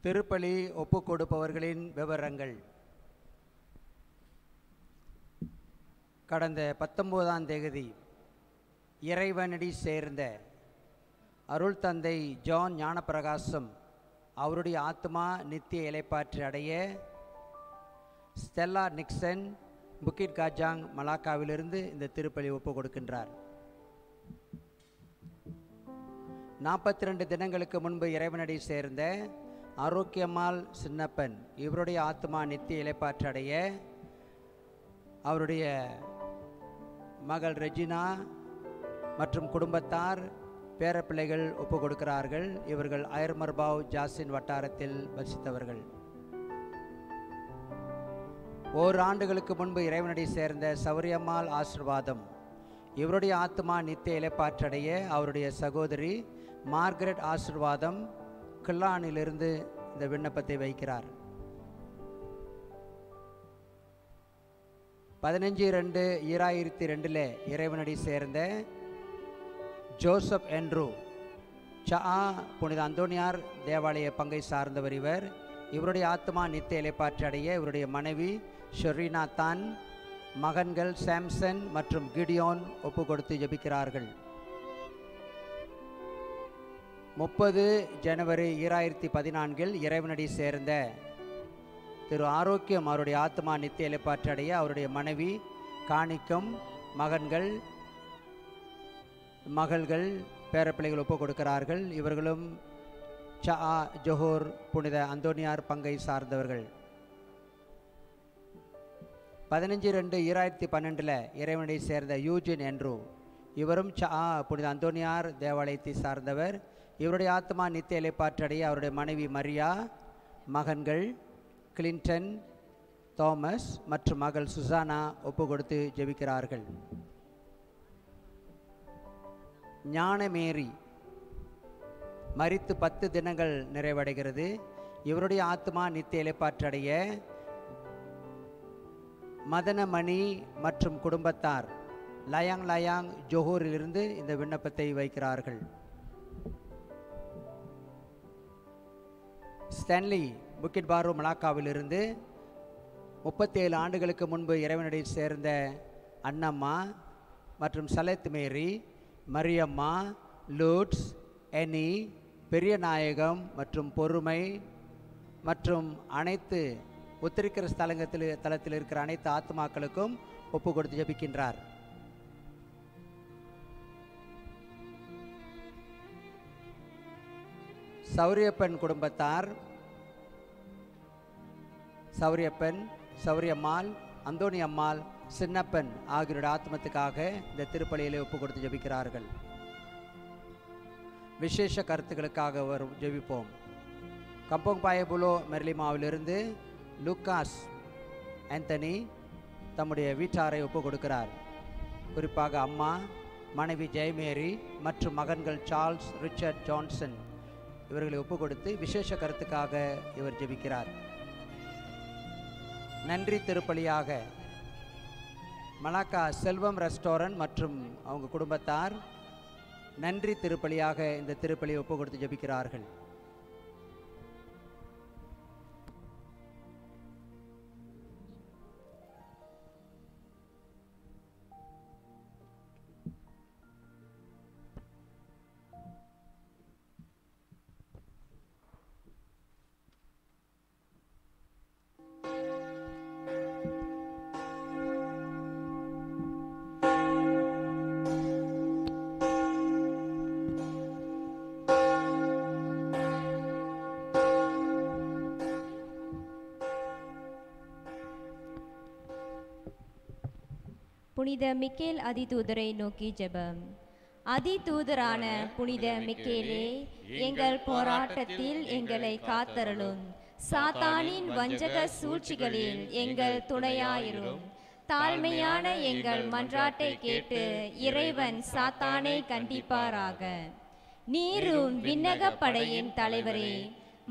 திருப்பலி ஒப்புக் கொடுப்பவர்களின் விவரங்கள். கடந்த 19ஆம் தேதி இறைவனடி சேர்ந்த அருள் தந்தை ஜான் ஞானப்பிரகாசம் அவருடைய ஆத்மா நித்திய இளைப்பாற்று அடைய ஸ்டெல்லா நிக்சன் புக்கிட் காஜாங் மலாக்காவிலிருந்து இந்த திருப்பலி ஒப்புக் கொடுக்கின்றார். 42 தினங்களுக்கு முன்பு இறைவனடி சேர்ந்த ஆரோக்கியம்மாள் சின்னப்பன் இவருடைய ஆத்மா நித்திய இளைப்பாற்று அடைய அவருடைய மகள் ரெஜினா மற்றும் குடும்பத்தார் பேரப்பிள்ளைகள் ஒப்புக் கொடுக்கிறார்கள். இவர்கள் அயர்மர்பாவ் ஜாசின் வட்டாரத்தில் வசித்தவர்கள். ஓராண்டுகளுக்கு முன்பு இறைவனடி சேர்ந்த சௌரியம்மாள் ஆசிர்வாதம் இவருடைய ஆத்மா நித்திய இளைப்பாற்றடைய அவருடைய சகோதரி மார்கரெட் ஆசிர்வாதம் கில்லானிலிருந்து இந்த விண்ணப்பத்தை வைக்கிறார். 15/2/2002 இறைவனடி சேர்ந்த ஜோசப் என்ட்ரூ சா புனித அந்தோனியார் தேவாலய பங்கை சார்ந்தவர். இவருடைய ஆத்மா நித்திய இளைப்பாற்றடைய இவருடைய மனைவி ஷெரீனா தான் மகன்கள் சாம்சன் மற்றும் கிடியோன் ஒப்பு கொடுத்து ஜெபிக்கிறார்கள். 30 ஜனவரி 2014 இறைவனடி சேர்ந்த திரு ஆரோக்கியம் அவருடைய ஆத்மா நித்திய இளைப்பாற்றடைய அவருடைய மனைவி காணிக்கம் மகள்கள் பேரப்பிள்ளைகள் ஒப்புக் கொடுக்கிறார்கள். இவர்களும் சா ஜோஹர் புனித அந்தோனியார் பங்கை சார்ந்தவர்கள். 15/2/2012 இறைவனடி சேர்ந்த யூஜின் என்ட்ரூ இவரும் சா புனித அந்தோனியார் தேவாலயத்தை சார்ந்தவர். இவருடைய ஆத்மா நித்திய இளைப்பாற்றடைய அவருடைய மனைவி மரியா, மகன்கள் கிளின்டன், தாமஸ் மற்றும் மகள் சுசானா ஒப்பு கொடுத்து ஜெபிக்கிறார்கள். ஞானமேரி மரித்து 10 தினங்கள் நிறைவடைகிறது. இவருடைய ஆத்மா நித்திய இளைப்பாற்றடைய மதனமணி மற்றும் குடும்பத்தார் லயாங் ஜோஹூரிலிருந்து இந்த விண்ணப்பத்தை வைக்கிறார்கள். ஸ்டான்லி புக்கிட் பாரு மலாக்காவிலிருந்து 37 ஆண்டுகளுக்கு முன்பு இறைவனடி சேர்ந்த அன்னம்மா மற்றும் சலத் மேரி, மரியம்மா, லூட்ஸ், எனி, பெரிய நாயகம் மற்றும் பொறுமை மற்றும் அனைத்து உத்திரிக்கிற தலத்தில் இருக்கிற அனைத்து ஆத்மாக்களுக்கும் ஒப்பு கொடுத்து ஜெபிக்கின்றார். சௌரியப்பன் குடும்பத்தார் சௌரியம்மாள், அந்தோணி அம்மாள், சின்னப்பன் ஆகியோருடைய ஆத்மத்துக்காக இந்த திருப்பலியிலே ஒப்பு கொடுத்து ஜெபிக்கிறார்கள். விசேஷ கருத்துக்களுக்காக ஜெபிப்போம். கம்போங் பாயபுலோ மெர்லிமாவிலிருந்து லூக்காஸ் ஆந்தனி தம்முடைய வீட்டாரை ஒப்பு கொடுக்கிறார். குறிப்பாக அம்மா, மனைவி ஜெயமேரி மற்றும் மகன்கள் சார்ல்ஸ், ரிச்சர்ட், ஜான்சன் இவர்களை ஒப்பு கொடுத்து விசேஷ கருத்துக்காக இவர் ஜெபிக்கிறார். நன்றி திருப்பலியாக மலாக்கா செல்வம் ரெஸ்டாரண்ட் மற்றும் அவங்க குடும்பத்தார் நன்றி திருப்பலியாக இந்த திருப்பலியை ஒப்பு கொடுத்து ஜெபிக்கிறார்கள். புனித மிக்கேல் அதிதூதரை நோக்கி ஜெபம். அதிதூதரான புனித மிக்கேலே, எங்கள் போராட்டத்தில் எங்களை காத்தருளும். சாத்தானின் வஞ்சக சூழ்ச்சிகளில் எங்கள் துணையாயிரும். தாழ்மையான எங்கள் மன்றாட்டை கேட்டு இறைவன் சாத்தானை கண்டிப்பாராக. நீரும் விண்ணக படையின் தலைவரே,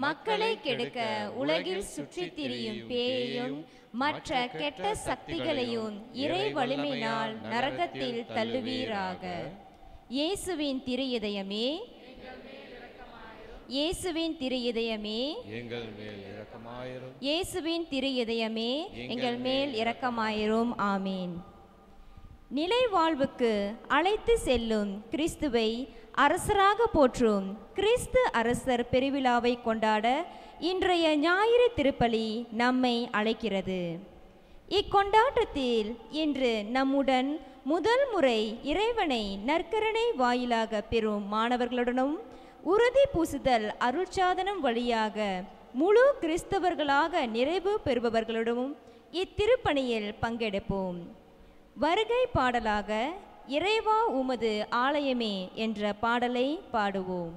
மக்களை கெடுக்க உலகில் சுற்றித் திரியும் பேயையும் மற்ற கெட்ட சக்திகளையும் இறை வலிமையினால் நரகத்தில் தள்ளுவீராக. இயேசுவின் திரு இதயமே, இயேசுவின் திரு இதயமே எங்கள் மேல் இரக்கமாயிரும். இயேசுவின் திரு இதயமே எங்கள் மேல் இரக்கமாயிரும். ஆமீன். நிலை வாழ்வுக்கு அழைத்து செல்லும் கிறிஸ்துவை அரசராக போற்றும் கிறிஸ்து அரசர் பெருவிழாவை கொண்டாட இன்றைய ஞாயிறு திருப்பலி நம்மை அழைக்கிறது. இக்கொண்டாட்டத்தில் இன்று நம்முடன் முதல் முறை இறைவனை நற்கருணை வாயிலாக பெறும் மாணவர்களுடனும் உறுதி பூசுதல் அருட்சாதனம் வழியாக முழு கிறிஸ்தவர்களாக நிறைவு பெறுபவர்களுடனும் இத்திருப்பணியில் பங்கெடுப்போம். வருகை பாடலாக இறைவா உமது ஆலயமே என்ற பாடலை பாடுவோம்.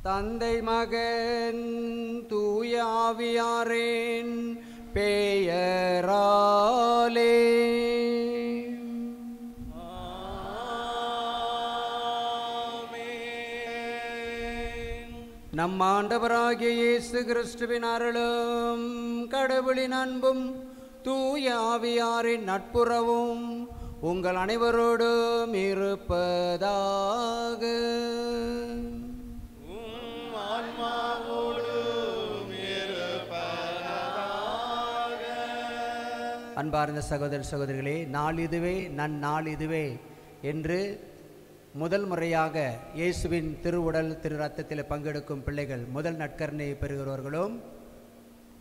தந்தை மகன் தூய ஆவியாரின் பெயராலே நம் ஆண்டவராகிய இயேசு கிறிஸ்துவின் அருளும் கடவுளின் அன்பும் தூய ஆவியாரின் நட்புறவும் உங்கள் அனைவரோடும் இருப்பதாக. அன்பார்ந்த சகோதர சகோதரிகளே, நாள் இதுவே நன்னாள் இதுவே என்று முதல் முறையாக இயேசுவின் திருவுடல் திரு ரத்தத்தில் பங்கெடுக்கும் பிள்ளைகள் முதல் நற்கருணையை பெறுகிறவர்களும்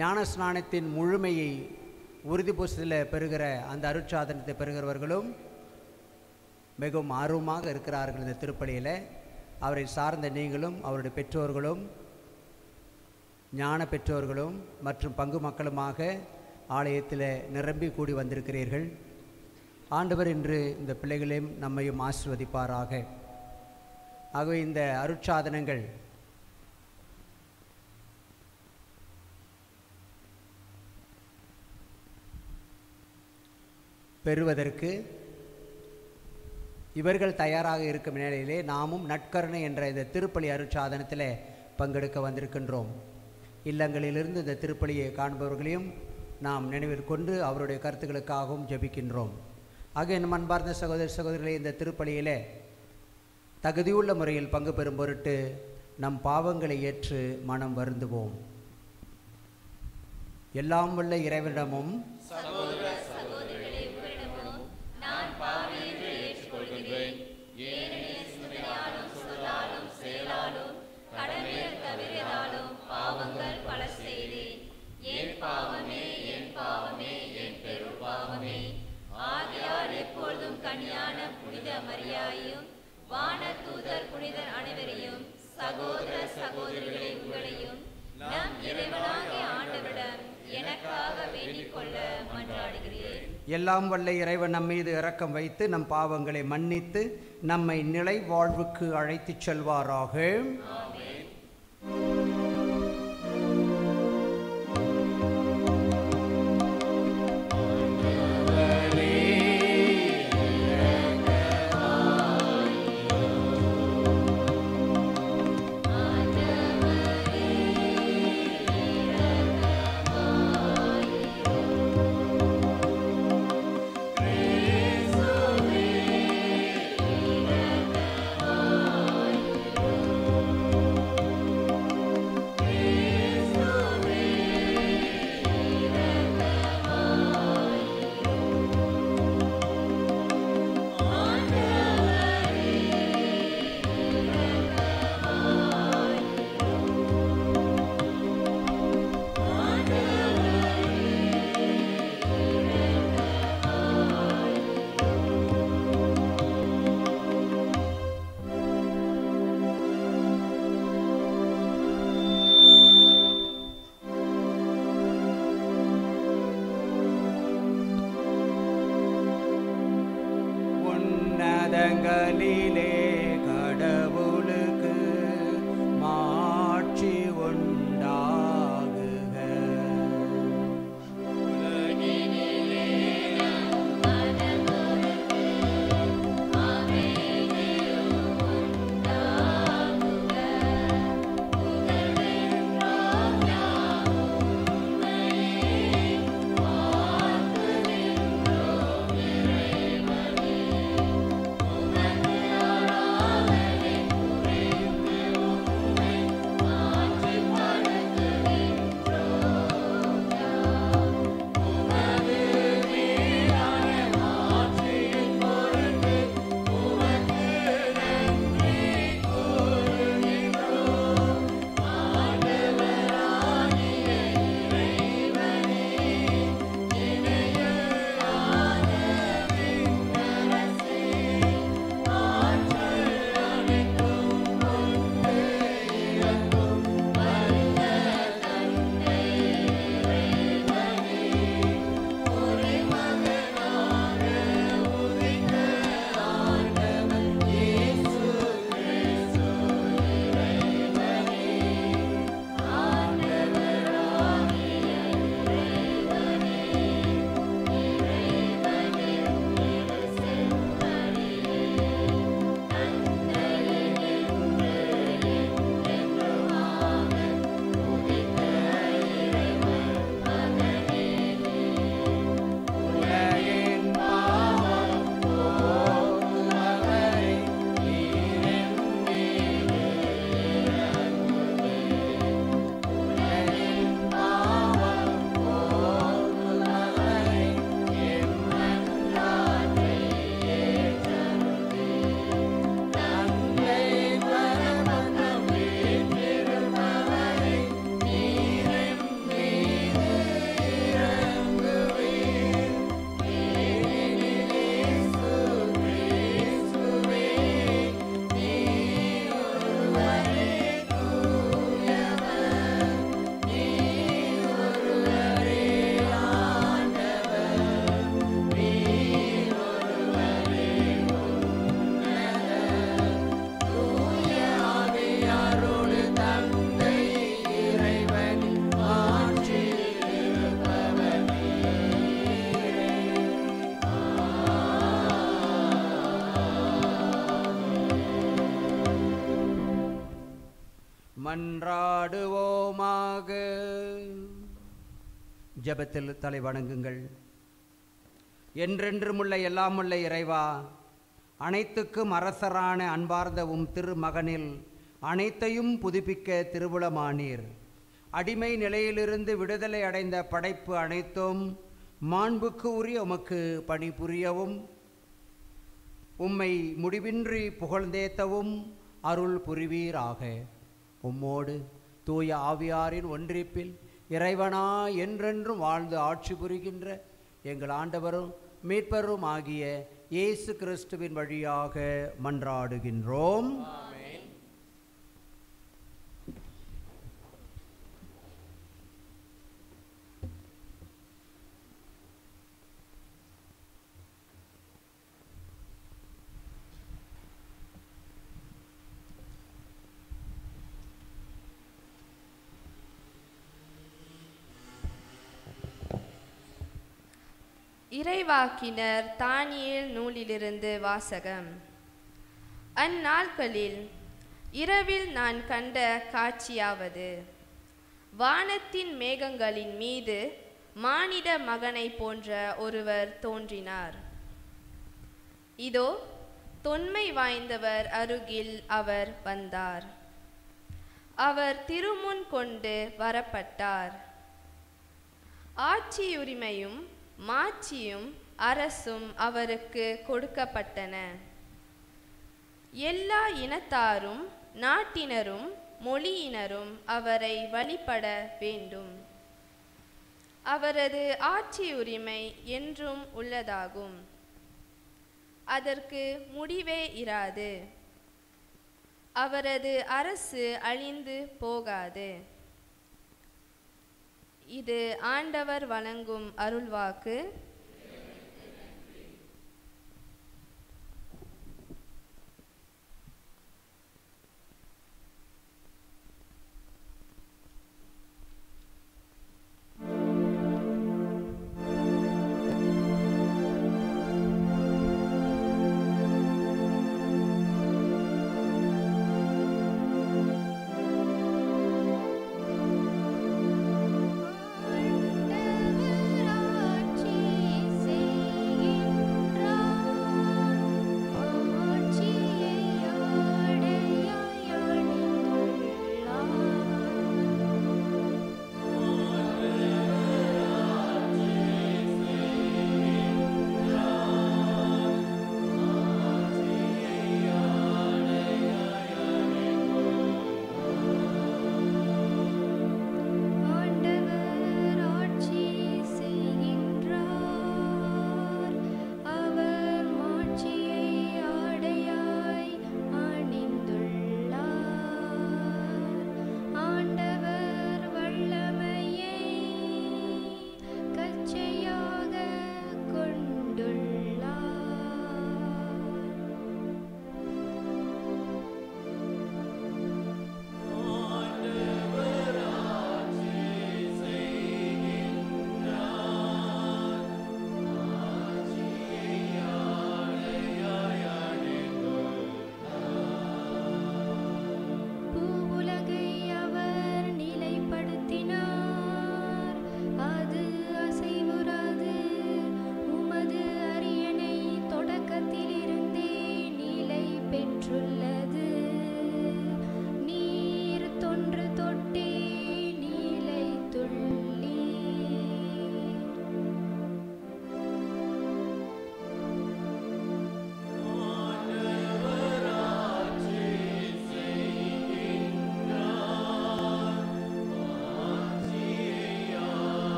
ஞான ஸ்நானத்தின் முழுமையை உறுதி பூசலில் பெறுகிற அந்த அருட்சாதனத்தை பெறுகிறவர்களும் மிகவும் ஆர்வமாக இருக்கிறார்கள். இந்த திருப்பலியில் அவரை சார்ந்த நீங்களும் அவருடைய பெற்றோர்களும் ஞான பெற்றோர்களும் மற்றும் பங்கு மக்களுமாக ஆலயத்தில் நிரம்பி கூடி வந்திருக்கிறீர்கள். ஆண்டவர் இன்று இந்த பிள்ளைகளையும் நம்மையும் ஆசீர்வதிப்பாராக. ஆகவே இந்த அருட்சாதனங்கள் பெறுவதற்கு இவர்கள் தயாராக இருக்கும் நிலையிலே நாமும் நற்கருணை என்ற இந்த திருப்பலி அருட்சாதனத்தில் பங்கெடுக்க வந்திருக்கின்றோம். இல்லங்களிலிருந்து இந்த திருப்பலியை காண்பவர்களையும் நாம் நினைவில் கொண்டு அவருடைய கருத்துக்களுக்காகவும் ஜெபிக்கின்றோம். ஆக என் அன்பார்ந்த சகோதர சகோதரிகளே, இந்த திருப்பலியிலே தகுதியுள்ள முறையில் பங்கு பெறும் பொருட்டு நம் பாவங்களை ஏற்று மனம் வருந்துவோம். எல்லாம் வல்ல இறைவனிடமும் வானதூதர் புனிதர் அனைவரையும் சகோதர சகோதரிகளை உங்களையும் நம் இறைவனாகிய ஆண்டவரிடம் எனக்காக வேண்டிக் கொள்ள மன்றாடுகிறேன். எல்லாம் வல்ல இறைவன் நம் மீது இரக்கம் வைத்து நம் பாவங்களை மன்னித்து நம்மை நிலை வாழ்வுக்கு அழைத்துச் செல்வாராக. உன்னதங்களிலே கடவுளுக்கு மாட்சி உண்டாகுக. ஆண்டவரே மன்றாடுவோமாக. ஜெபத்தில் தலை வணங்குங்கள். என்றென்றுமுள்ள எல்லாமுள்ள இறைவா, அனைத்துக்கும் அரசரான அன்பார்ந்த திருமகனில் அனைத்தையும் புதுப்பிக்க திருவுளமானீர். அடிமை நிலையிலிருந்து விடுதலை அடைந்த படைப்பு அனைத்தும் மாண்புக்கு உரிய உமக்கு பணிபுரியவும் உம்மை முடிவின்றி புகழ்ந்தேத்தவும் அருள் புரிவீராக. உம்மோடு தூய ஆவியாரின் ஒன்றிப்பில் இறைவனா என்றென்றும் வாழ்ந்து ஆட்சி புரிகின்ற எங்கள் ஆண்டவரும் மீட்பரும் ஆகிய இயேசு கிறிஸ்துவின் வழியாக மன்றாடுகின்றோம். இறைவாக்கினர் தானியேல் நூலிலிருந்து வாசகம். அந்நாட்களில் இரவில் நான் கண்ட காட்சியாவது, வானத்தின் மேகங்களின் மீது மானிட மகனை போன்ற ஒருவர் தோன்றினார். இதோ தொன்மை வாய்ந்தவர் அருகில் அவர் வந்தார். அவர் திருமுன் கொண்டு வரப்பட்டார். ஆட்சியுரிமையும் மாட்சியும் அரசும் அவருக்கு கொடுக்கப்பட்டன. எல்லா இனத்தாரும் நாட்டினரும் மொழியினரும் அவரை வழிபட வேண்டும். அவரது ஆட்சியுரிமை என்றும் உள்ளதாகும். அதற்கு முடிவே இராது. அவரது அரசு அழிந்து போகாது. இது ஆண்டவர் வழங்கும் அருள்வாக்கு. ஆண்டவர் ஆட்சி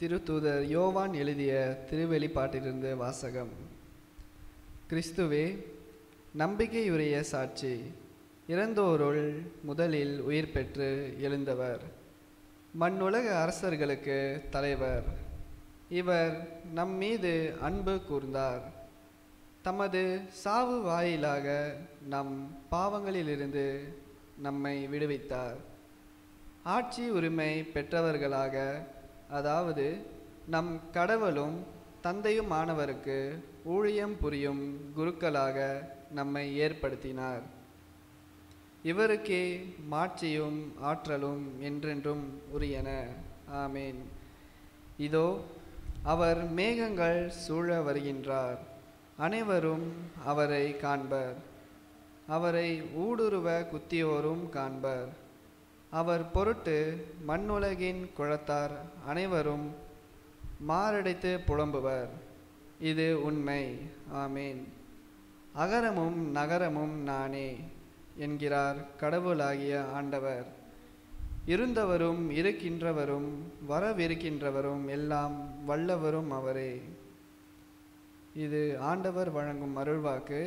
திருத்தூதர் யோவான் எழுதிய திருவெளிப்பாட்டிலிருந்து வாசகம். கிறிஸ்துவே நம்பிக்கையுரிய சாட்சி, இறந்தோருள் முதலில் உயிர் பெற்று எழுந்தவர், மண்ணுலக அரசர்களுக்கு தலைவர். இவர் நம் மீது அன்பு கூர்ந்தார். தமது சாவு வாயிலாக நம் பாவங்களிலிருந்து நம்மை விடுவித்தார். ஆட்சி உரிமை பெற்றவர்களாக, அதாவது நம் கடவுளும் தந்தையுமானவருக்கு ஊழியம் புரியும் குருக்களாக நம்மை ஏற்படுத்தினார். இவருக்கே மாட்சியும் ஆற்றலும் என்றென்றும் உரியன. ஆமேன். இதோ அவர் மேகங்கள் சூழ வருகின்றார். அனைவரும் அவரை காண்பர். அவரை ஊடுருவ குத்தியோரும் காண்பர். அவர் பொருட்டு மண்ணுலகின் குழத்தார் அனைவரும் மாரடைத்து புலம்புவர். இது உண்மை. ஆமேன். அகரமும் நகரமும் நானே என்கிறார் கடவுளாகிய ஆண்டவர். இருந்தவரும் இருக்கின்றவரும் வரவிருக்கின்றவரும் எல்லாம் வல்லவரும் அவரே. இது ஆண்டவர் வழங்கும் அருள்வாக்கு.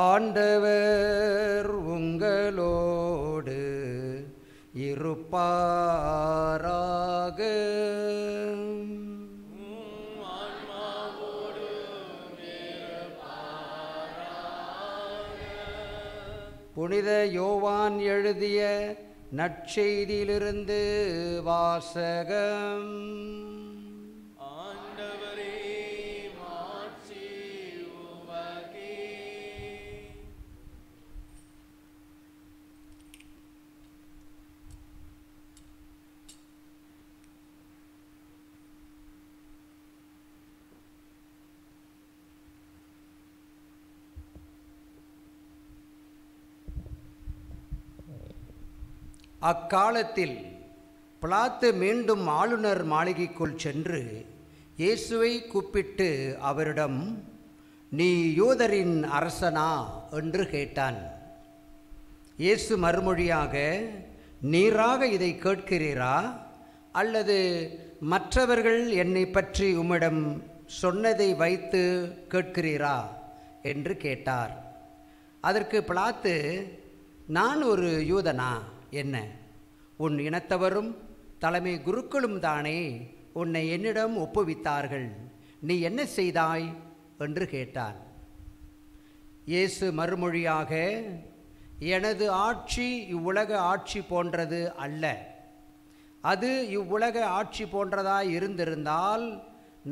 ஆண்டவர் உங்களோடு இருப்பாராக. புனித யோவான் எழுதிய நற்செய்தியிலிருந்து வாசகம். அக்காலத்தில் பிலாத்து மீண்டும் ஆளுநர் மாளிகைக்குள் சென்று இயேசுவை கூப்பிட்டு அவரிடம், நீ யூதரின் அரசனா என்று கேட்டான். இயேசு மறுமொழியாக, நீராக இதை கேட்கிறீரா, அல்லது மற்றவர்கள் என்னை பற்றி உம்மிடம் சொன்னதை வைத்து கேட்கிறீரா என்று கேட்டார். அதற்கு பிலாத்து, நான் ஒரு யூதனா என்ன? உன் இனத்தவரும் தலைமை குருக்களும் தானே உன்னை என்னிடம் ஒப்புவித்தார்கள். நீ என்ன செய்தாய் என்று கேட்டான். இயேசு மறுமொழியாக, எனது ஆட்சி இவ்வுலக ஆட்சி போன்றது அல்ல. அது இவ்வுலக ஆட்சி போன்றதாய் இருந்திருந்தால்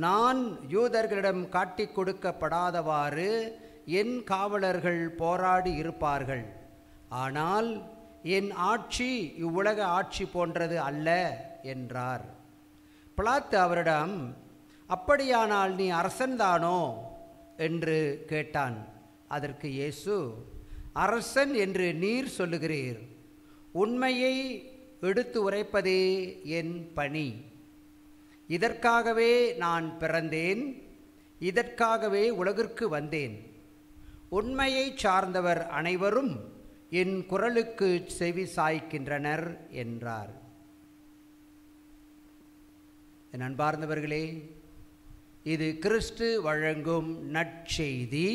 நான் யூதர்களிடம் காட்டிக் கொடுக்கப்படாதவாறு என் காவலர்கள் போராடி இருப்பார்கள். ஆனால் என் ஆட்சி இவ்வுலக ஆட்சி போன்றது அல்ல என்றார். பிலாத்து அவரிடம், அப்படியானால் நீ அரசன்தானோ என்று கேட்டான். அதற்கு இயேசு, அரசன் என்று நீர் சொல்லுகிறீர். உண்மையை எடுத்து உரைப்பதே என் பணி. இதற்காகவே நான் பிறந்தேன். இதற்காகவே உலகிற்கு வந்தேன். உண்மையை சார்ந்தவர் அனைவரும் என் குரலுக்கு செவி சாய்க்கின்றனர் என்றார். என் அன்பார்ந்தவர்களே, இது கிறிஸ்து வழங்கும் நற்செய்தி.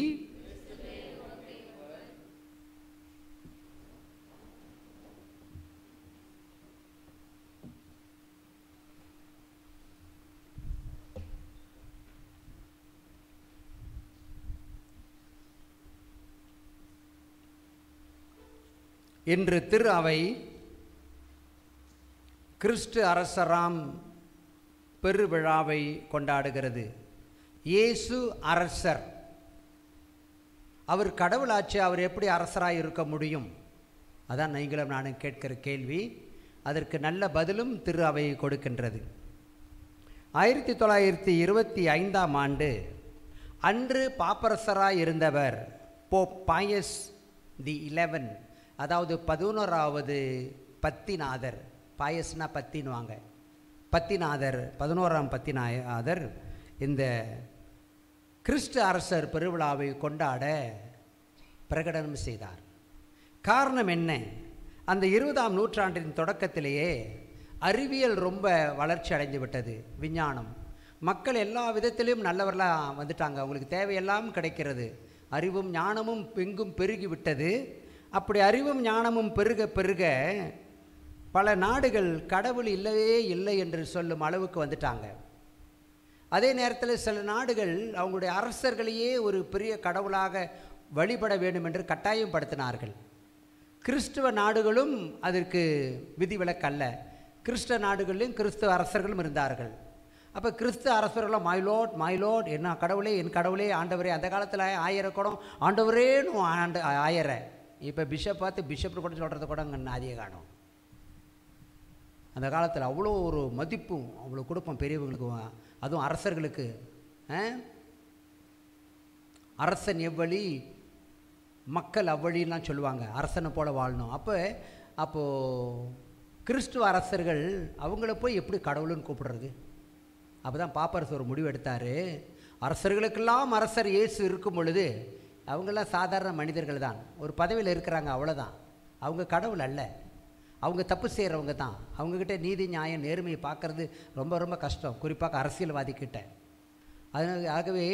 இன்று திரு அவை கிறிஸ்து அரசராம் பெருவிழாவை கொண்டாடுகிறது. இயேசு அரசர். அவர் கடவுளாச்சு, அவர் எப்படி அரசராக இருக்க முடியும்? அதான் நீங்களும் நானும் கேட்கிற கேள்வி. அதற்கு நல்ல பதிலும் திரு அவை கொடுக்கின்றது. 1925ஆம் ஆண்டு அன்று பாப்பரசராக இருந்தவர் போப் பாயஸ் தி 11, அதாவது 11வது பத்திநாதர். பாயஸ்னா பத்தின்வாங்க. பத்திநாதர், 11ஆம் பத்திநாதர் இந்த கிறிஸ்து அரசர் பெருவிழாவை கொண்டாட பிரகடனம் செய்தார். காரணம் என்ன? அந்த 20ஆம் நூற்றாண்டின் தொடக்கத்திலேயே அறிவியல் ரொம்ப வளர்ச்சி அடைந்து விட்டது. விஞ்ஞானம், மக்கள் எல்லா விதத்திலும் நல்லவர்களாக வந்துட்டாங்க. அவங்களுக்கு தேவையெல்லாம் கிடைக்கிறது. அறிவும் ஞானமும் எங்கும் பெருகி விட்டது. அப்படி அறிவும் ஞானமும் பெருக பெருக பல நாடுகள் கடவுள் இல்லவே இல்லை என்று சொல்லும் அளவுக்கு வந்துட்டாங்க. அதே நேரத்தில் சில நாடுகள் அவங்களுடைய அரசர்களையே ஒரு பெரிய கடவுளாக வழிபட வேண்டும் என்று கட்டாயம் படுத்தினார்கள். கிறிஸ்துவ நாடுகளும் அதற்கு விதிவிலக்கல்ல. கிறிஸ்தவ நாடுகளிலும் கிறிஸ்துவ அரசர்களும் இருந்தார்கள். அப்போ கிறிஸ்துவ அரசர்களும் மைலோட் என்ன கடவுளே, என் கடவுளே, ஆண்டவரே. அந்த காலத்தில் 1000 குடம் ஆண்டவரேன்னு ஆயரை. இப்போ பிஷப் பார்த்து பிஷப் கூட சொல்கிறது கூட அங்கே அதிக காணும். அந்த காலத்தில் அவ்வளோ ஒரு மதிப்பும் அவ்வளோ கொடுப்போம் பெரியவங்களுக்கு, அதுவும் அரசர்களுக்கு. அரசன் எவ்வழி மக்கள் அவ்வழிலாம் சொல்லுவாங்க. அரசனை போல வாழணும். அப்போது கிறிஸ்துவ அரசர்கள் அவங்கள போய் எப்படி கடவுளுன்னு கூப்பிடுறது? அப்போ தான் பாப்பரசர் ஒரு முடிவு எடுத்தார். அரசர்களுக்கெல்லாம் அரசர் இயேசு இருக்கும் பொழுது அவங்களாம் சாதாரண மனிதர்கள் தான், ஒரு பதவியில் இருக்கிறாங்க, அவ்வளோதான். அவங்க கடவுள் அல்ல. அவங்க தப்பு செய்கிறவங்க தான். அவங்கக்கிட்ட நீதி நியாயம் நேர்மையை பார்க்குறது ரொம்ப ரொம்ப கஷ்டம், குறிப்பாக அரசியல்வாதிக்கிட்ட. ஆகவே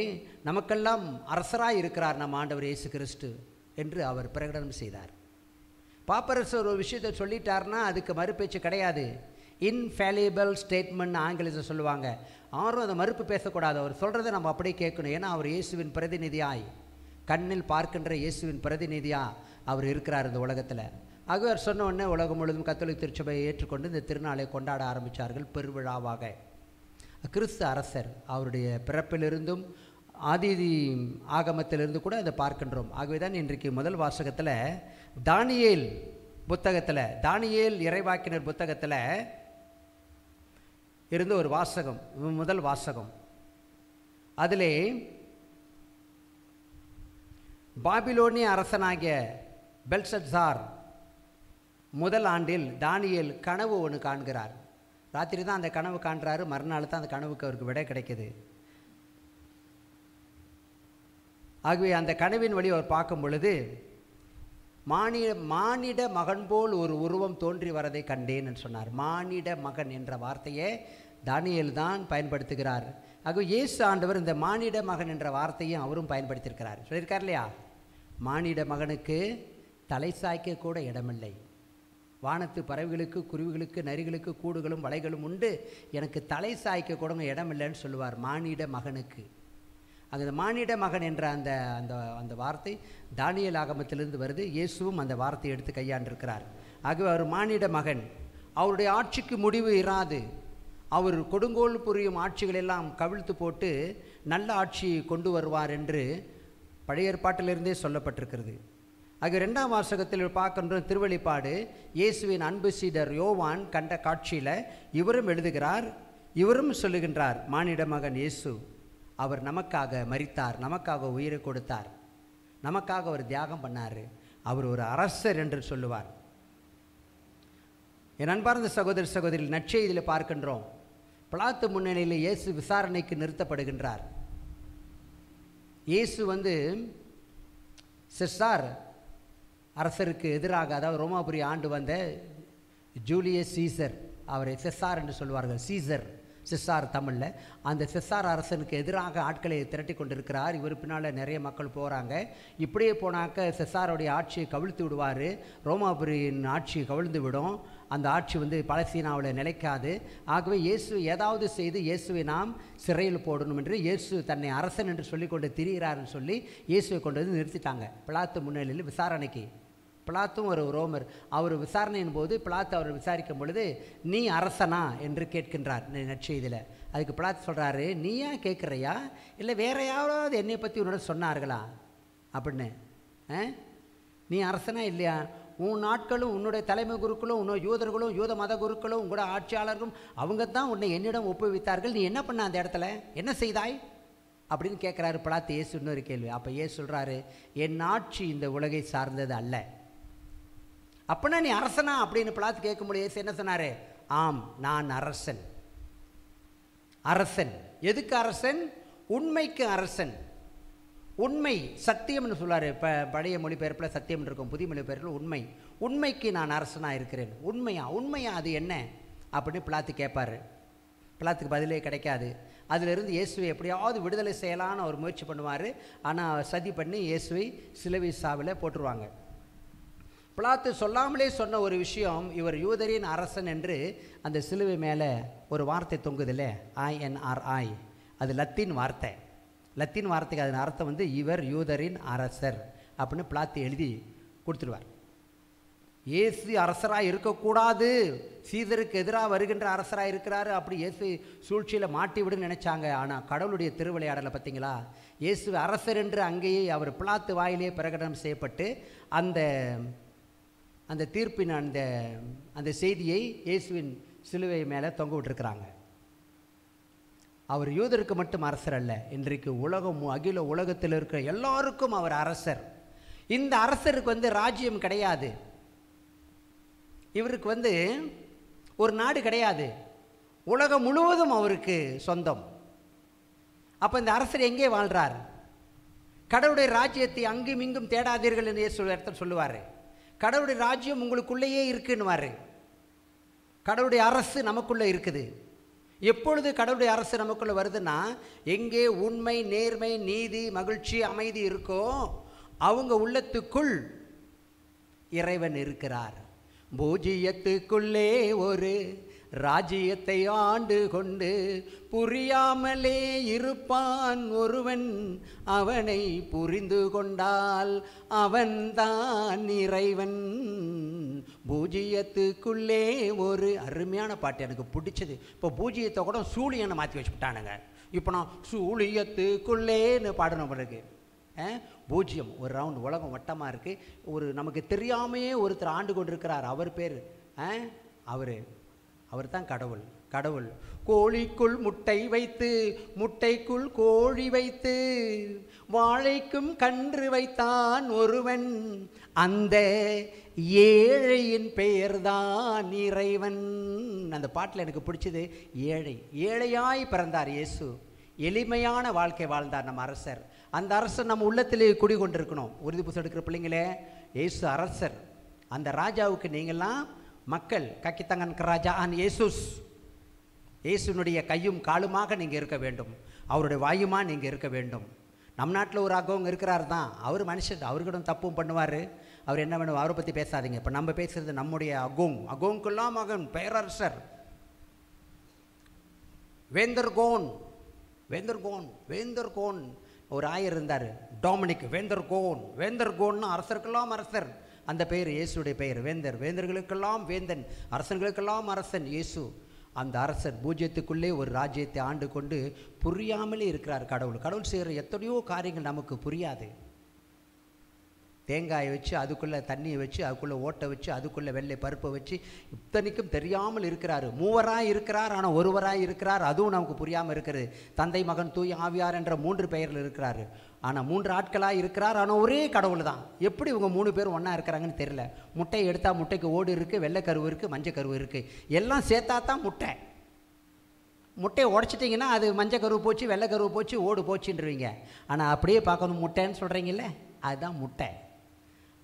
நமக்கெல்லாம் அரசராக இருக்கிறார் நம் ஆண்டவர் இயேசு கிறிஸ்து என்று அவர் பிரகடனம் செய்தார். பாப்பரசர் ஒரு விஷயத்தை சொல்லிட்டார்னா அதுக்கு மறுபேச்சு கிடையாது. இன்ஃபேலிபிள் ஸ்டேட்மெண்ட் ஆங்கிலத்தில் சொல்லுவாங்க. யாரும் அதை மறுப்பு பேசக்கூடாது. அவர் சொல்கிறத நம்ம அப்படியே கேட்கணும். ஏன்னா அவர் இயேசுவின் பிரதிநிதியாய், கண்ணில் பார்க்கின்ற இயேசுவின் பிரதிநிதியாக அவர் இருக்கிறார் இந்த உலகத்தில். ஆகவே அவர் சொன்ன உடனே உலகம் முழுவதும் கத்தோலிக்க திருச்சபையை ஏற்றுக்கொண்டு இந்த திருநாளை கொண்டாட ஆரம்பித்தார்கள் பெருவிழாவாக. கிறிஸ்து அரசர் அவருடைய பிறப்பிலிருந்தும் ஆதி ஆகமத்திலிருந்து கூட அதை பார்க்கின்றோம். ஆகவே தான் இன்றைக்கு முதல் வாசகத்தில் தானியேல் புத்தகத்தில், தானியேல் இறைவாக்கினர் புத்தகத்தில் இருந்து ஒரு வாசகம், முதல் வாசகம். அதிலே பாபிலோனிய அரசனாகிய பெல்ஷத்சார் முதல் ஆண்டில் தானியேல் கனவு ஒன்று காண்கிறார். ராத்திரி தான் அந்த கனவு காண்றாரு. மறுநாள் தான் அந்த கனவுக்கு அவருக்கு விடை கிடைக்குது. ஆகவே அந்த கனவின் வழி அவர் பார்க்கும் பொழுது மானிட மகன் போல் ஒரு உருவம் தோன்றி வரதை கண்டேன் என்று சொன்னார். மானிட மகன் என்ற வார்த்தையை தானியேல் தான் பயன்படுத்துகிறார். ஆகவே இயேசு ஆண்டவர் இந்த மானிட மகன் என்ற வார்த்தையும் அவரும் பயன்படுத்தியிருக்கிறார். சொல்லியிருக்கார் இல்லையா? மானிட மகனுக்கு தலை சாய்க்க கூட இடமில்லை. வானத்து பறவைகளுக்கு, குருவிகளுக்கு, நரிகளுக்கு கூடுகளும் வலைகளும் உண்டு, எனக்கு தலை சாய்க்க கூட இடமில்லைன்னு சொல்லுவார் மானிட மகனுக்கு. அந்த மானிட மகன் என்ற அந்த அந்த அந்த வார்த்தை தானியேல் ஆகமத்திலிருந்து வருது. இயேசுவும் அந்த வார்த்தையை எடுத்து கையாண்டிருக்கிறார். ஆகவே அவர் மானிட மகன். அவருடைய ஆட்சிக்கு முடிவு இராது. அவர் கொடுங்கோல் புரியும் ஆட்சிகளெல்லாம் கவிழ்த்து போட்டு நல்ல ஆட்சியை கொண்டு வருவார் என்று பழைய ஏற்பாட்டிலிருந்தே சொல்லப்பட்டிருக்கிறது. ஆக 2ஆம் வாசகத்தில் பார்க்கின்ற திருவெளிப்பாடு இயேசுவின் அன்பு சீடர் யோவான் கண்ட காட்சியில் இவரும் எழுதுகிறார். இவரும் சொல்லுகின்றார், மானிட மகன் இயேசு அவர் நமக்காக மரித்தார், நமக்காக உயிரை கொடுத்தார், நமக்காக அவர் தியாகம் பண்ணார், அவர் ஒரு அரசர் என்று சொல்லுவார். என் அன்பார்ந்த சகோதர சகோதரிகள், நற்செய்தியில் பார்க்கின்றோம், பிலாத்து முன்னிலையில் இயேசு விசாரணைக்கு நிறுத்தப்படுகின்றார். இயேசு வந்து செசார் அரசருக்கு எதிராக, அதாவது ரோமாபுரி ஆண்டு வந்த ஜூலியஸ் சீசர், அவரை செசார் என்று சொல்வார்கள், செசார் தமிழில், அந்த செசார் அரசனுக்கு எதிராக ஆட்களை திரட்டி கொண்டிருக்கிறார். இவர் பின்னால் நிறைய மக்கள் போகிறாங்க. இப்படியே போனாக்க செசாருடைய ஆட்சியை கவிழ்த்து விடுவார், ரோமாபுரியின் ஆட்சி கவிழ்ந்து விடும், அந்த ஆட்சி வந்து பாலஸ்தீனாவில் நிலைக்காது. ஆகவே இயேசு ஏதாவது செய்து இயேசுவை நாம் சிறையில் போடணும் என்று, இயேசு தன்னை அரசன் என்று சொல்லிக்கொண்டு திரிகிறார்னு சொல்லி இயேசுவை கொண்டு வந்து நிறுத்திட்டாங்க பிலாத்து முன்னிலையில் விசாரணைக்கு. பிலாத்தும் ஒரு ரோமர். அவர் விசாரணையின் போது பிலாத்து அவர் விசாரிக்கும் பொழுது, நீ அரசனா என்று கேட்கின்றார் நற்செய்தியில். அதுக்கு பிலாத்து சொல்கிறாரு, நீ ஏன் கேட்குறையா, இல்லை வேற யாராவது என்னை பற்றி உன்னோட சொன்னார்களா அப்படின்னு, நீ அரசனா இல்லையா, உன் நாட்களும் உன்னுடைய தலைமை குருக்களும் உன்னோட யூதர்களும் யூத மத குருக்களும் உங்களோட ஆட்சியாளர்களும் அவங்க தான் உன்னை என்னிடம் ஒப்புவித்தார்கள், நீ என்ன பண்ண அந்த இடத்துல, என்ன செய்தாய் அப்படின்னு கேட்குறாரு பிலாத்து. இயேசு இன்னொரு கேள்வி. அப்போ இயேசு சொல்கிறாரு, என் ஆட்சி இந்த உலகை சார்ந்தது அல்ல. அப்படின்னா நீ அரசனா அப்படின்னு பிலாத்து கேட்கும்போது இயேசு என்ன சொன்னார், ஆம் நான் அரசன். அரசன் எதுக்கு அரசன்? உண்மைக்கு அரசன். உண்மை சத்தியம்னு சொல்லுவார். இப்போ பழைய மொழிபெயர்ப்பில் சத்தியம் இருக்கும், புதிய மொழிபெயர்ப்பில் உண்மை. உண்மைக்கு நான் அரசனாக இருக்கிறேன். உண்மையா அது என்ன அப்படின்னு பிலாத்து கேட்பார். பிலாத்துக்கு பதிலே கிடைக்காது. அதிலிருந்து இயேசுவை எப்படியாவது விடுதலை செய்யலான்னு அவர் முயற்சி பண்ணுவார். ஆனால் சதி பண்ணி இயேசுவை சிலுவை சாவில் போட்டுருவாங்க. பிலாத்து சொல்லாமலே சொன்ன ஒரு விஷயம், இவர் யூதரின் அரசன் என்று அந்த சிலுவை மேலே ஒரு வார்த்தை தொங்குதில்ல, INRI, அது லத்தீன் வார்த்தை. லத்தீன் வார்த்தைக்கு அதன் அர்த்தம் வந்து இவர் யூதரின் அரசர் அப்படின்னு பிலாத்து எழுதி கொடுத்துருவார். இயேசு அரசராக இருக்கக்கூடாது, சீதருக்கு எதிராக வருகின்ற அரசராக இருக்கிறாரு, அப்படி இயேசு சூழ்ச்சியில் மாட்டி விடுன்னு நினச்சாங்க. ஆனால் கடவுளுடைய திருவிளையாடலை பார்த்தீங்களா, இயேசு அரசர் என்று அங்கேயே அவர் பிலாத்து வாயிலே பிரகடனம் செய்யப்பட்டு அந்த தீர்ப்பின் அந்த செய்தியை இயேசுவின் சிலுவை மேலே தொங்க விட்டுருக்கிறாங்க. அவர் யூதருக்கு மட்டும் அரசர் அல்ல, இன்றைக்கு அகில உலகத்தில் இருக்கிற எல்லாருக்கும் அவர் அரசர். இந்த அரசருக்கு வந்து ராஜ்யம் கிடையாது, இவருக்கு வந்து ஒரு நாடு கிடையாது, உலகம் முழுவதும் அவருக்கு சொந்தம். அப்போ இந்த அரசர் எங்கே வாழ்கிறார்? கடவுளுடைய ராஜ்யத்தை அங்கும் இங்கும் தேடாதீர்கள் என்று இடத்துல சொல்லுவார். கடவுளுடைய ராஜ்யம் உங்களுக்குள்ளேயே இருக்குன்னுவார். கடவுளுடைய அரசு நமக்குள்ளே இருக்குது. எப்பொழுது கடவுளுடைய அரசு நமக்குள்ளே வருதுன்னா, எங்கே உண்மை, நேர்மை, நீதி, மகிழ்ச்சி, அமைதி இருக்கோ அவங்க உள்ளத்துக்குள் இறைவன் இருக்கிறார். பூஜ்ஜியத்துக்குள்ளே ஒரு ராஜ்யத்தை ஆண்டு கொண்டு புரியாமலே இருப்பான் ஒருவன், அவனை புரிந்து கொண்டால் அவன்தான் இறைவன். பூஜ்ஜியத்துக்குள்ளே ஒரு அருமையான பாட்டு எனக்கு பிடிச்சது. இப்போ பூஜ்ஜியத்தை கூட சூழியனை மாற்றி வச்சுட்டானுங்க. இப்போ நான் சூழியத்துக்குள்ளேன்னு பாடணும் பிறகு. பூஜ்ஜியம் ஒரு ரவுண்ட், உலகம் வட்டமாக இருக்குது. ஒரு நமக்கு தெரியாமையே ஒருத்தர் ஆண்டு கொண்டு இருக்கிறார். அவர் பேர் அவர் தான் கடவுள். கடவுள் கோழிக்குள் முட்டை வைத்து, முட்டைக்குள் கோழி வைத்து, வாழைக்கும் கன்று வைத்தான் ஒருவன், அந்த ஏழையின் பெயர்தான் இறைவன். அந்த பாட்டில் எனக்கு பிடிச்சது ஏழையாய் பிறந்தார் இயேசு. எளிமையான வாழ்க்கை வாழ்ந்தார் நம்ம அரசர். அந்த அரசர் நம்ம உள்ளத்திலே குடிகொண்டிருக்கணும். உறுதி புதுசு எடுக்கிற பிள்ளைங்களே, இயேசு அரசர். அந்த ராஜாவுக்கு நீங்கள்லாம் மக்கள். கக்கித்தங்கன் ராஜா இயேசுனுடைய கையும் காலுமாக நீங்கள் இருக்க வேண்டும், அவருடைய வாயுமா நீங்கள் இருக்க வேண்டும். நம் நாட்டில் ஒரு அகோங்க இருக்கிறார் தான், அவர் மனுஷன், அவர்கிட்ட தப்பும் பண்ணுவார். அவர் என்ன பண்ணுவார், அவரை பற்றி பேசாதீங்க. இப்போ நம்ம பேசுகிறது நம்முடைய அகோங்கெல்லாம் மகன் பேரரசர் வேந்தர்கோன் ஒரு ஆயர் இருந்தார், டாமினிக் வேந்தர்கோன்னு அரசருக்கெல்லாம் அரசர். அந்த பெயர் இயேசுடைய பெயர். வேந்தர்களுக்கெல்லாம் வேந்தன், அரசர்களுக்கெல்லாம் அரசன் இயேசு. அந்த அரசர் பூஜ்ஜியத்துக்குள்ளே ஒரு ராஜ்யத்தை ஆண்டு கொண்டு புரியாமலே இருக்கிறார். கடவுள் செய்கிற எத்தனையோ காரியங்கள் நமக்கு புரியாது. தேங்காயை வச்சு அதுக்குள்ளே தண்ணியை வச்சு அதுக்குள்ளே ஓட்டை வச்சு அதுக்குள்ளே வெள்ளை பருப்பை வச்சு இத்தனைக்கும் தெரியாமல் இருக்கிறார். மூவராக இருக்கிறார், ஆனால் ஒருவராக இருக்கிறார், அதுவும் நமக்கு புரியாமல் இருக்கிறது. தந்தை, மகன், தூய் ஆவியார் என்ற 3 பெயரில் இருக்கிறார். ஆனால் 3 ஆட்களாக இருக்கிறார், ஆனால் ஒரே கடவுள் தான். எப்படி இவங்க 3 பேரும் ஒன்றா இருக்கிறாங்கன்னு தெரியல. முட்டையை எடுத்தால் முட்டைக்கு ஓடு இருக்குது, வெள்ளை கருவு இருக்குது, மஞ்சள் கருவு இருக்குது, எல்லாம் சேர்த்தா தான் முட்டை. முட்டையை உடச்சிட்டிங்கன்னா அது மஞ்சள் கருவு போச்சு, வெள்ளை கருவு போச்சு, ஓடு போச்சுன்றீங்க. ஆனால் அப்படியே பார்க்கணும் முட்டைன்னு சொல்கிறீங்கல்ல, அதுதான் முட்டை.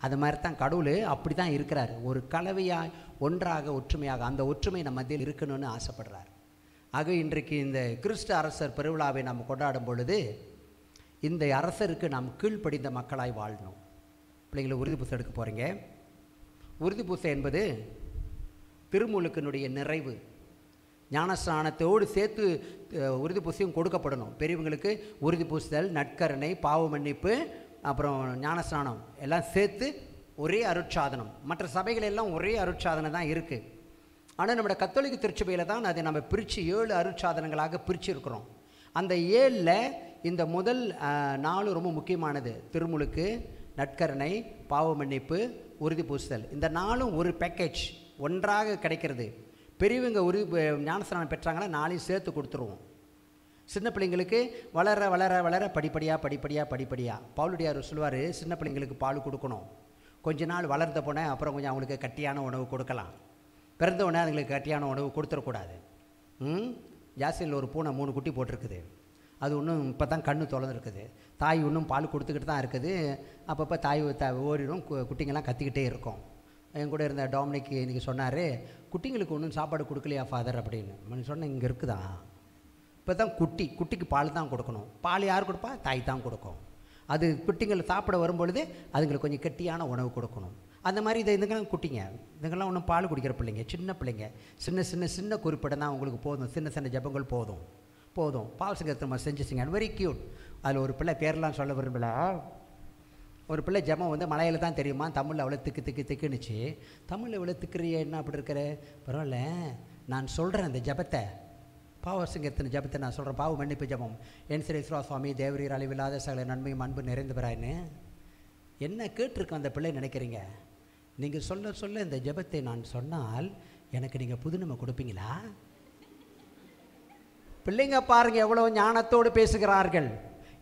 அது மாதிரி தான் கடவுள் அப்படி தான் இருக்கிறார். ஒரு கலவையாக ஒன்றாக ஒற்றுமையாக அந்த ஒற்றுமை நம்ம மத்தியில் இருக்கணும்னு ஆசைப்படுறார். ஆக இன்றைக்கு இந்த கிறிஸ்து அரசர் பெருவிழாவை நாம் கொண்டாடும் பொழுது இந்த அரசருக்கு நாம் கீழ்ப்படிந்த மக்களாய் வாழணும். பிள்ளைங்களை உறுதி பூசை எடுக்க போகிறீங்க. உறுதி பூசை என்பது திருமுழுக்கினுடைய நிறைவு. ஞானஸ்நானத்தோடு சேர்த்து உறுதி பூசையும் கொடுக்கப்படணும். பெரியவங்களுக்கு உறுதி பூசுதல், நற்கருணை, பாவ மன்னிப்பு, அப்புறம் ஞானஸ்நானம் எல்லாம் சேர்த்து ஒரே அருட்சாதனம். மற்ற சபைகள் எல்லாம் ஒரே அருட்சாதனம் தான் இருக்குது. ஆனால் நம்மளோட கத்தோலிக்க திருச்சபையில் தான் அதை நம்ம பிரித்து 7 அருட்சாதனங்களாக பிரிச்சுருக்கிறோம். அந்த 7ல் இந்த முதல் 4 ரொம்ப முக்கியமானது. திருமுழுக்கு, நற்கருணை, பாவ மன்னிப்பு, உறுதி பூசுதல். இந்த 4ம் ஒரு பேக்கேஜ் ஒன்றாக கிடைக்கிறது. பெரியவங்க ஞானஸ்நானம் பெற்றாங்கன்னா 4ஐயும் சேர்த்து கொடுத்துருவோம். சின்ன பிள்ளைங்களுக்கு வளர வளர வளர படிப்படியாக பவுலுடையார் சொல்லுவார், சின்ன பிள்ளைங்களுக்கு பால் கொடுக்கணும். கொஞ்ச நாள் வளர்ந்த போனேன் அப்புறம் கொஞ்சம் அவங்களுக்கு கட்டியான உணவு கொடுக்கலாம். பிறந்த உடனே அதுங்களுக்கு கட்டியான உணவு கொடுத்துடக்கூடாது. ஜாஸ்தியில் ஒரு பூனை 3 குட்டி போட்டிருக்குது. அது இன்னும் இப்போ தான் கண்ணு திறந்துருக்குது. தாய் இன்னும் பால் கொடுத்துக்கிட்டு தான் இருக்குது. அப்பப்போ தாய் ஓடிடும், குட்டிங்கெல்லாம் கத்திக்கிட்டே இருக்கும். என் கூட இருந்த டாமினிக் இன்றைக்கி சொன்னார், குட்டிங்களுக்கு ஒன்றும் சாப்பாடு கொடுக்கலையா ஃபாதர் அப்படின்னு. சொன்னேன், இங்கே இருக்குதா, இப்போ தான் குட்டிக்கு பால் தான் கொடுக்கணும். பால் யார் கொடுப்பா? தாய் தான் கொடுக்கும். அது குட்டிங்கள் சாப்பிட வரும்பொழுது அதுங்களுக்கு கொஞ்சம் கெட்டியான உணவு கொடுக்கணும். அந்த மாதிரி இதுங்கெல்லாம் குட்டிங்க, இதுங்கெல்லாம் ஒன்றும் பால் குடிக்கிற பிள்ளைங்க, சின்ன பிள்ளைங்க, சின்ன குறிப்பிடம் தான் உங்களுக்கு போதும். சின்ன ஜபங்கள் போதும். பாவசங்கத்தை செஞ்சுச்சிங்க, வெரி க்யூட். அதில் ஒரு பிள்ளை பேரெலாம் சொல்ல விரும்பல. ஒரு பிள்ளை ஜபம் வந்து மலையில் தான் தெரியுமா, தமிழில் அவ்வளோ திக்குன்னுச்சு. தமிழில் இவ்வளோ திக்குறிய என்ன அப்படி இருக்கிற? பரவாயில்ல, நான் சொல்கிறேன் அந்த ஜபத்தை, பாவசங்கத்தின் ஜபத்தை நான் சொல்கிறேன். பாவ மன்னிப்பு ஜபம். என் ஸ்ரீ சுவாமி தேவரீர் அழிவில்லாத சகல நன்மையும் அன்பு நிறைந்து பெறாயின்னு என்ன கேட்டிருக்கேன் அந்த பிள்ளை நினைக்கிறீங்க? நீங்கள் சொல்ல இந்த ஜபத்தை நான் சொன்னால் எனக்கு நீங்கள் புதுநன்மை கொடுப்பீங்களா? பிள்ளைங்க பாருங்கள் எவ்வளோ ஞானத்தோடு பேசுகிறார்கள்.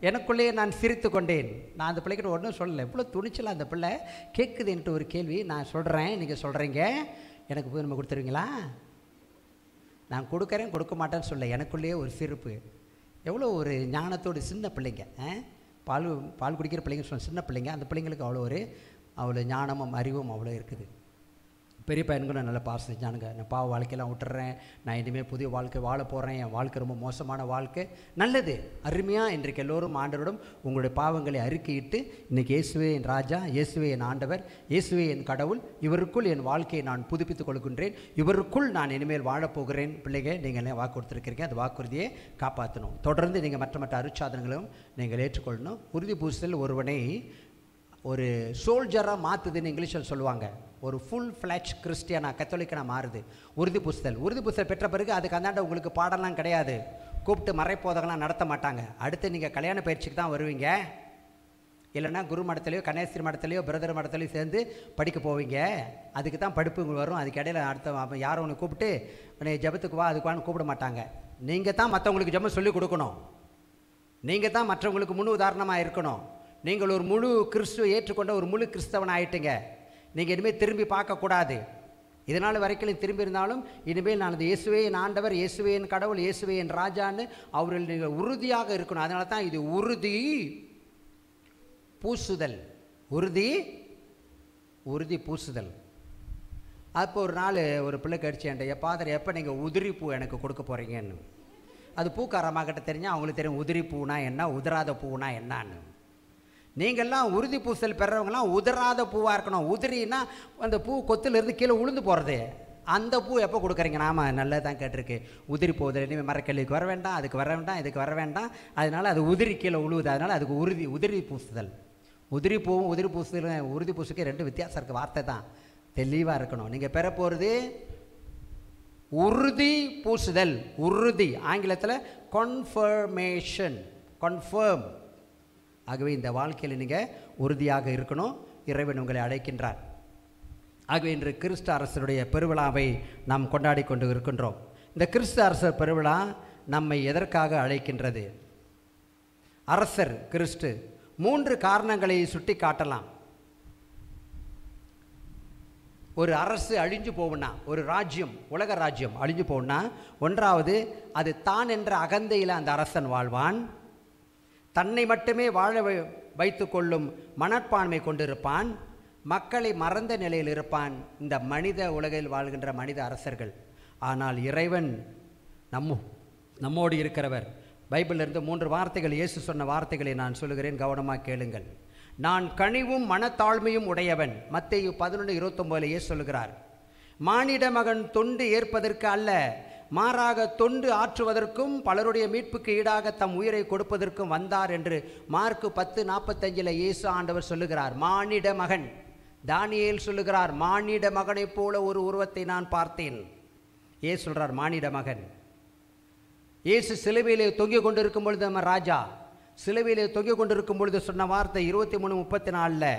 எனக்குள்ளேயே நான் சிரித்து கொண்டேன். நான் அந்த பிள்ளைகிட்ட ஒன்றும் சொல்லலை. எவ்வளோ துணிச்சலாக அந்த பிள்ளை கேட்குதுன்ட்டு ஒரு கேள்வி. நான் சொல்கிறேன், நீங்கள் சொல்கிறீங்க, எனக்கு புதுநன்மை கொடுத்துருவீங்களா? நான் கொடுக்குறேன் கொடுக்க மாட்டேன்னு சொல்ல, எனக்குள்ளேயே ஒரு சிரிப்பு. எவ்வளோ ஒரு ஞானத்தோடு சின்ன பிள்ளைங்க, பால் குடிக்கிற பிள்ளைங்க சொன்ன சின்ன பிள்ளைங்க, அந்த பிள்ளைங்களுக்கு அவ்வளோ ஞானமும் அறிவும் அவ்வளோ இருக்குது. பெரிய பையனுங்களும் நல்லா பாஸ் செஞ்சானுங்க. நான் பாவ வாழ்க்கையெல்லாம் விட்டுறேன், நான் இனிமேல் புதிய வாழ்க்கை வாழ போகிறேன், என் வாழ்க்கை ரொம்ப மோசமான வாழ்க்கை, நல்லது அருமையாக. இன்றைக்கு எல்லோரும் ஆண்டவரிடம் உங்களுடைய பாவங்களை அறிக்கையிட்டு, இன்றைக்கி இயேசுவே என் ராஜா, இயேசுவே என் ஆண்டவர், இயேசுவே என் கடவுள், இவருக்குள் என் வாழ்க்கையை நான் புதுப்பித்துக் கொள்கின்றேன், இவருக்குள் நான் இனிமேல் வாழப்போகிறேன். பிள்ளைங்க நீங்கள் வாக்கு கொடுத்துருக்கிறீங்க, அந்த வாக்குறுதியை காப்பாற்றணும். தொடர்ந்து நீங்கள் மற்ற அருட்சாதனங்களும் நீங்கள் ஏற்றுக்கொள்ளணும். உறுதி பூசுதல் ஒருவனை ஒரு சோல்ஜராக மாற்றுதுன்னு இங்கிலீஷில் சொல்லுவாங்க. ஒரு ஃபுல் ஃப்ளெஜ் கிறிஸ்டியனாக கத்தோலிக்கனாக மாறுது உறுதி பூசுதல் பெற்ற பிறகு அதுக்கு அந்தாண்ட உங்களுக்கு பாடலாம் கிடையாது. கூப்பிட்டு மறைப்போதகலாம் நடத்த மாட்டாங்க. அடுத்து நீங்கள் கல்யாண பயிற்சிக்கு தான் வருவீங்க. இல்லைன்னா குரு மடத்துலையோ கன்னியாஸ்திரி மடத்துலையோ பிரதர் மடத்துலையோ சேர்ந்து படிக்க போவீங்க. அதுக்கு தான் படிப்பு வரும். அதுக்கு இடையில அடுத்த யாரும் ஒன்று கூப்பிட்டு உன்னை ஜபத்துக்கு வா அதுக்கு வான்னு கூப்பிட மாட்டாங்க. நீங்கள் தான் மற்றவங்களுக்கு ஜபம் சொல்லிக் கொடுக்கணும். நீங்கள் தான் மற்றவங்களுக்கு முழு உதாரணமாக இருக்கணும். நீங்கள் ஒரு முழு கிறிஸ்துவை ஏற்றுக்கொண்ட ஒரு முழு கிறிஸ்தவன் ஆகிட்டுங்க. நீங்கள் இனிமேல் திரும்பி பார்க்கக்கூடாது. இதனால் வரைக்கும் திரும்பி இருந்தாலும் இனிமேல் நான் அந்த இயேசுவே என் ஆண்டவர், இயேசுவே என் கடவுள், இயேசுவே என் ராஜான்னு அவர்கள் நீங்கள் உறுதியாக இருக்கணும். அதனால தான் இது உறுதி பூசுதல். உறுதி பூசுதல். அப்போ ஒரு நாள் ஒரு பிள்ளை கடிச்சேன், ஃபாதர் எப்போ நீங்கள் உதிரி பூ எனக்கு கொடுக்க போகிறீங்கன்னு. அது பூக்காரமாக்கிட்ட தெரிஞ்சால் அவங்களுக்கு தெரியும் உதிரி பூனா என்ன, உதிராத பூனா என்னான்னு. நீங்கள்லாம் உறுதி பூசல் பெறவங்களாம் உதிராத பூவாக இருக்கணும். உதிரின்னா அந்த பூ கொத்துலேருந்து கீழே உளுந்து போகிறது. அந்த பூ எப்போ கொடுக்குறீங்க? நாம நல்லது தான் கேட்டிருக்கு. உதிரி போகுது, இனிமேல் மரக்கல்விக்கு வர வேண்டாம், அதுக்கு வர வேண்டாம், இதுக்கு வர வேண்டாம், அதனால் அது உதிரி கீழே உழுவுது. அதனால் அதுக்கு உறுதி பூசுதல். உதிரி பூவும் உதிரி பூசுதல் உறுதி பூசுக்கு 2 வித்தியாசம் இருக்குது. வார்த்தை தான் தெளிவாக இருக்கணும். நீங்கள் பெற போகிறது உறுதி பூசுதல். உறுதி ஆங்கிலத்தில் கன்ஃபர்மேஷன், கன்ஃபர்ம். ஆகவே இந்த வாழ்க்கையில் நீங்கள் உறுதியாக இருக்கணும். இறைவன் உங்களை அழைக்கின்றார். ஆகவே இன்று கிறிஸ்து அரசருடைய பெருவிழாவை நாம் கொண்டாடி கொண்டு இருக்கின்றோம். இந்த கிறிஸ்து அரசர் பெருவிழா நம்மை எதற்காக அழைக்கின்றது? அரசர் கிறிஸ்து 3 காரணங்களை சுட்டி காட்டலாம். ஒரு அரசு அழிஞ்சு போகும்னா, ஒரு ராஜ்யம், உலக ராஜ்யம் அழிஞ்சு போகும்னா, ஒன்றாவது அது தான் என்ற அகந்தையில் அந்த அரசன் வாழ்வான். தன்னை மட்டுமே வாழ வைத்து கொள்ளும் மனப்பான்மை கொண்டிருப்பான். மக்களை மறந்த நிலையில் இருப்பான் இந்த மனித உலகில் வாழ்கின்ற மனித அரசர்கள். ஆனால் இறைவன் நம்மோடு இருக்கிறவர். பைபிளிலிருந்து 3 வார்த்தைகள், இயேசு சொன்ன வார்த்தைகளை நான் சொல்லுகிறேன், கவனமாக கேளுங்கள். நான் கனிவும் மனத்தாழ்மையும் உடையவன். மத்தேயு 11:29 இயேசு சொல்லுகிறார். மானிட மகன் தொண்டு ஏற்பதற்கு அல்ல, மாறாக தொண்டு ஆற்றுவதற்கும் பலருடைய மீட்புக்கு ஈடாக தம் உயிரை கொடுப்பதற்கும் வந்தார் என்று மார்க்கு 10:45 இயேசு ஆண்டவர் சொல்லுகிறார். மானிட மகன். தானியேல் சொல்லுகிறார், மானிட மகனைப் போல ஒரு உருவத்தை நான் பார்த்தேன். இயேசு சொல்றார் மானிட மகன். இயேசு சிலுவையிலே தொங்கிக் கொண்டிருக்கும் பொழுது, நம்ம ராஜா சிலுவையிலே தொங்கிக் கொண்டிருக்கும் பொழுது சொன்ன வார்த்தை 23:34,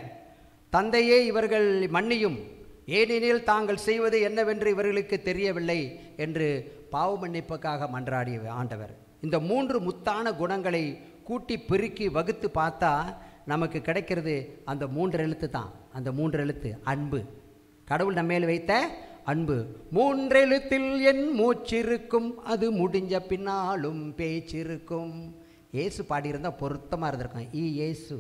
தந்தையே இவர்கள் மன்னியும், ஏனெனில் தாங்கள் செய்வது என்னவென்று இவர்களுக்கு தெரியவில்லை என்று பாவ மன்னிப்புக்காக மன்றாடிய ஆண்டவர். இந்த 3 முத்தான குணங்களை கூட்டி பெருக்கி வகுத்து பார்த்தா நமக்கு கிடைக்கிறது அந்த 3 எழுத்து தான். அந்த 3 எழுத்து அன்பு. கடவுள் நம்மேல் வைத்த அன்பு. 3 எழுத்தில் என் மூச்சிருக்கும், அது முடிஞ்ச பின்னாலும் பேச்சிருக்கும். இயேசு பாடியிருந்தால் பொருத்தமாக இருந்திருக்கும். இயேசு.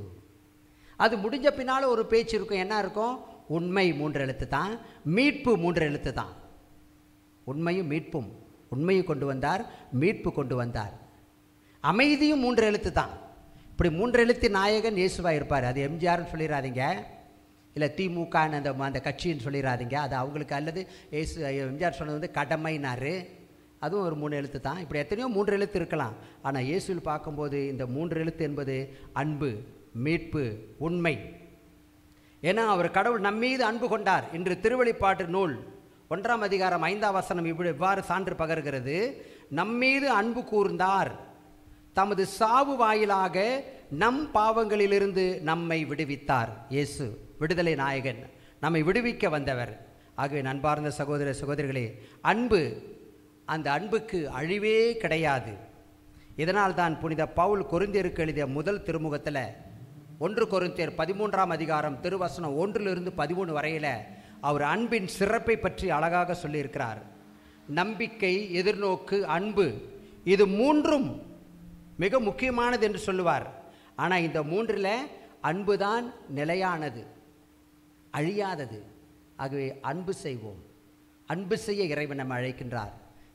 அது முடிஞ்ச பின்னால் ஒரு பேச்சு இருக்கும். என்ன இருக்கும்? உண்மை 3 எழுத்து தான். மீட்பு 3 எழுத்து தான். உண்மையும் மீட்பும். உண்மையை கொண்டு வந்தார், மீட்பு கொண்டு வந்தார். அமைதியும் 3 எழுத்து தான். இப்படி 3 எழுத்து நாயகன் இயேசுவாக இருப்பார். அது எம்ஜிஆர்னு சொல்லிடாதீங்க, இல்லை திமுகன்னு அந்த கட்சின்னு சொல்லிடாதீங்க. அது அவங்களுக்கு, அல்லது இயேசு எம்ஜிஆர் சொன்னது வந்து கடமைனாரு, அதுவும் ஒரு 3 எழுத்து தான். இப்படி எத்தனையோ 3 எழுத்து இருக்கலாம். ஆனால் இயேசுவில் பார்க்கும்போது இந்த 3 எழுத்து என்பது அன்பு, மீட்பு, உண்மை. ஏன்னா அவர் கடவுள் நம்மீது அன்பு கொண்டார். இன்று திருவெளிப்பாட்டு நூல் 1ஆம் அதிகாரம் 5ஆம் வசனம் இவ்வாறு சான்று பகர்கிறது. நம்மீது அன்பு கூர்ந்தார், தமது சாவு வாயிலாக நம் பாவங்களிலிருந்து நம்மை விடுவித்தார். இயேசு விடுதலை நாயகன், நம்மை விடுவிக்க வந்தவர். ஆகவே நண்பார்ந்த சகோதர சகோதரிகளே, அன்பு, அந்த அன்புக்கு அழிவே கிடையாது. இதனால் தான் புனித பவுல் கொரிந்தியருக்கு எழுதிய முதல் திருமுகத்தில் 1 கொரிந்தியர் 13ஆம் அதிகாரம் திருவசனம் 1 to 13 வரையில் அவர் அன்பின் சிறப்பை பற்றி அழகாக சொல்லியிருக்கிறார். நம்பிக்கை, எதிர்நோக்கு, அன்பு, இது 3ம் மிக முக்கியமானது என்று சொல்லுவார். ஆனால் இந்த 3ல் அன்பு தான் நிலையானது, அழியாதது. ஆகவே அன்பு செய்வோம். அன்பு செய்ய இறைவன் நம்ம அழைக்கின்றார்.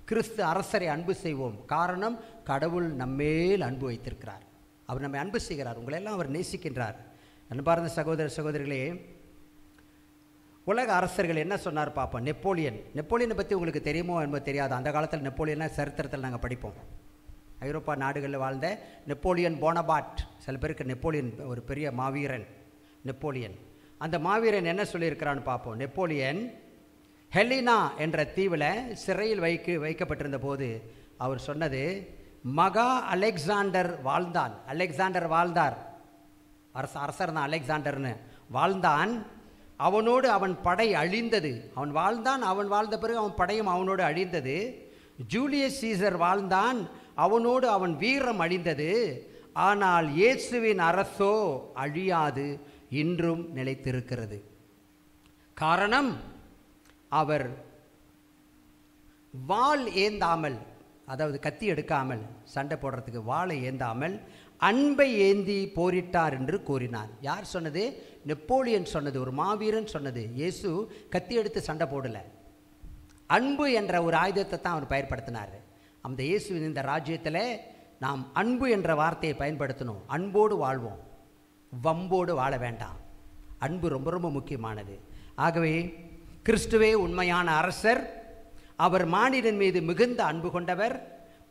கிறிஸ்து அரசரை அன்பு செய்வோம். காரணம், கடவுள் நம்மேல் அன்பு வைத்திருக்கிறார். அவர் நம்மை அன்பு செய்கிறார். உங்களெல்லாம் அவர் நேசிக்கின்றார். அன்பார்ந்த சகோதர சகோதரிகளே, உலக அரசர்கள் என்ன சொன்னார் பார்ப்போம். நெப்போலியனை பற்றி உங்களுக்கு தெரியுமோ என்பது தெரியாது. அந்த காலத்தில் நெப்போலியனை சரித்திரத்தில் நாங்கள் படிப்போம். ஐரோப்பா நாடுகளில் வாழ்ந்த நெப்போலியன் போனபார்ட். சில பேருக்கு நெப்போலியன் ஒரு பெரிய மாவீரன் நெப்போலியன். அந்த மாவீரன் என்ன சொல்லியிருக்கிறான்னு பார்ப்போம். நெப்போலியன் ஹெலினா என்ற தீவில் சிறையில் வைக்கப்பட்டிருந்த போது அவர் சொன்னது, மகா அலெக்சாண்டர் வாழ்ந்தான். அலெக்சாண்டர் வாழ்ந்தார், அரசர் தான் அலெக்சாண்டர்னு வாழ்ந்தான். அவனோடு அவன் படை அழிந்தது. அவன் வாழ்ந்தான், அவன் வாழ்ந்த பிறகு அவன் படையும் அவனோடு அழிந்தது. ஜூலியஸ் சீசர் வாழ்ந்தான், அவனோடு அவன் வீரம் அழிந்தது. ஆனால் இயேசுவின் அரசோ அழியாது, இன்றும் நிலைத்திருக்கிறது. காரணம், அவர் வாள் ஏந்தாமல், அதாவது கத்தி எடுக்காமல், சண்டை போடுறதுக்கு வாளை ஏந்தாமல் அன்பை ஏந்தி போரிட்டார் என்று கூறினார். யார் சொன்னது? நெப்போலியன் சொன்னது, ஒரு மாவீரன் சொன்னது. இயேசு கத்தி எடுத்து சண்டை போடலை, அன்பு என்ற ஒரு ஆயுதத்தை தான் அவர் பயன்படுத்தினார். அந்த இயேசுவின் இந்த ராஜ்யத்தில் நாம் அன்பு என்ற வார்த்தையை பயன்படுத்தணும். அன்போடு வாழ்வோம், வம்போடு வாழ வேண்டாம். அன்பு ரொம்ப ரொம்ப முக்கியமானது. ஆகவே கிறிஸ்துவே உண்மையான அரசர். அவர் மானிடன் மீது மிகுந்த அன்பு கொண்டவர்.